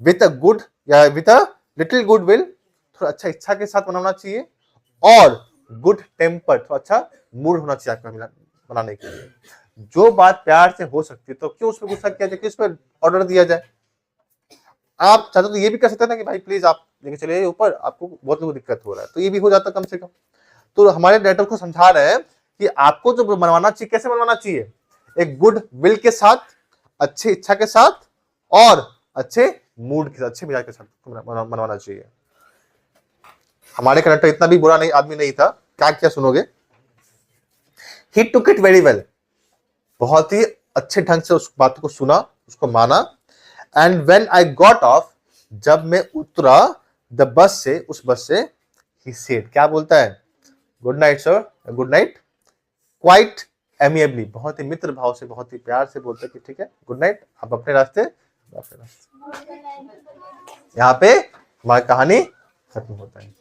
Speaker 1: विथ अ गुड या with a little good will, थोड़ा अच्छा इच्छा के साथ मनाना चाहिए, और गुड टेम्पर, थोड़ा अच्छा मूड होना चाहिए आपका मनाने के लिए। जो बात प्यार से हो सकती है तो क्यों उस पर गुस्सा किया जाए, क्यों उस पर ऑर्डर दिया जाए। आप चाहते तो ये भी कर सकते हैं ना कि भाई प्लीज आप लेके चले ऊपर, आपको बहुत लोगों को दिक्कत हो रहा है, तो ये भी हो जाता कम से कम। तो हमारे नेटवर्क को समझा रहे हैं कि आपको जो मनवाना चाहिए, कैसे मनवाना चाहिए, एक गुड विल के साथ, अच्छी इच्छा के साथ, और अच्छे मूड के साथ, अच्छे मिजाज के साथ मनवाना चाहिए। हमारे कनेक्टर इतना भी बुरा नहीं आदमी नहीं था, क्या क्या सुनोगे, ही टुक इट वेरी वेल, बहुत ही अच्छे ढंग से उस बात को सुना, उसको माना। And when I got off, जब मैं उतरा द बस से, उस बस से, ही सेड, क्या बोलता है, good night sir, good night, quite amiably, बहुत ही मित्र भाव से, बहुत ही प्यार से बोलते कि ठीक है गुड नाइट, आप अपने रास्ते, अपने रास्ते। यहाँ पे हमारी कहानी खत्म होता है।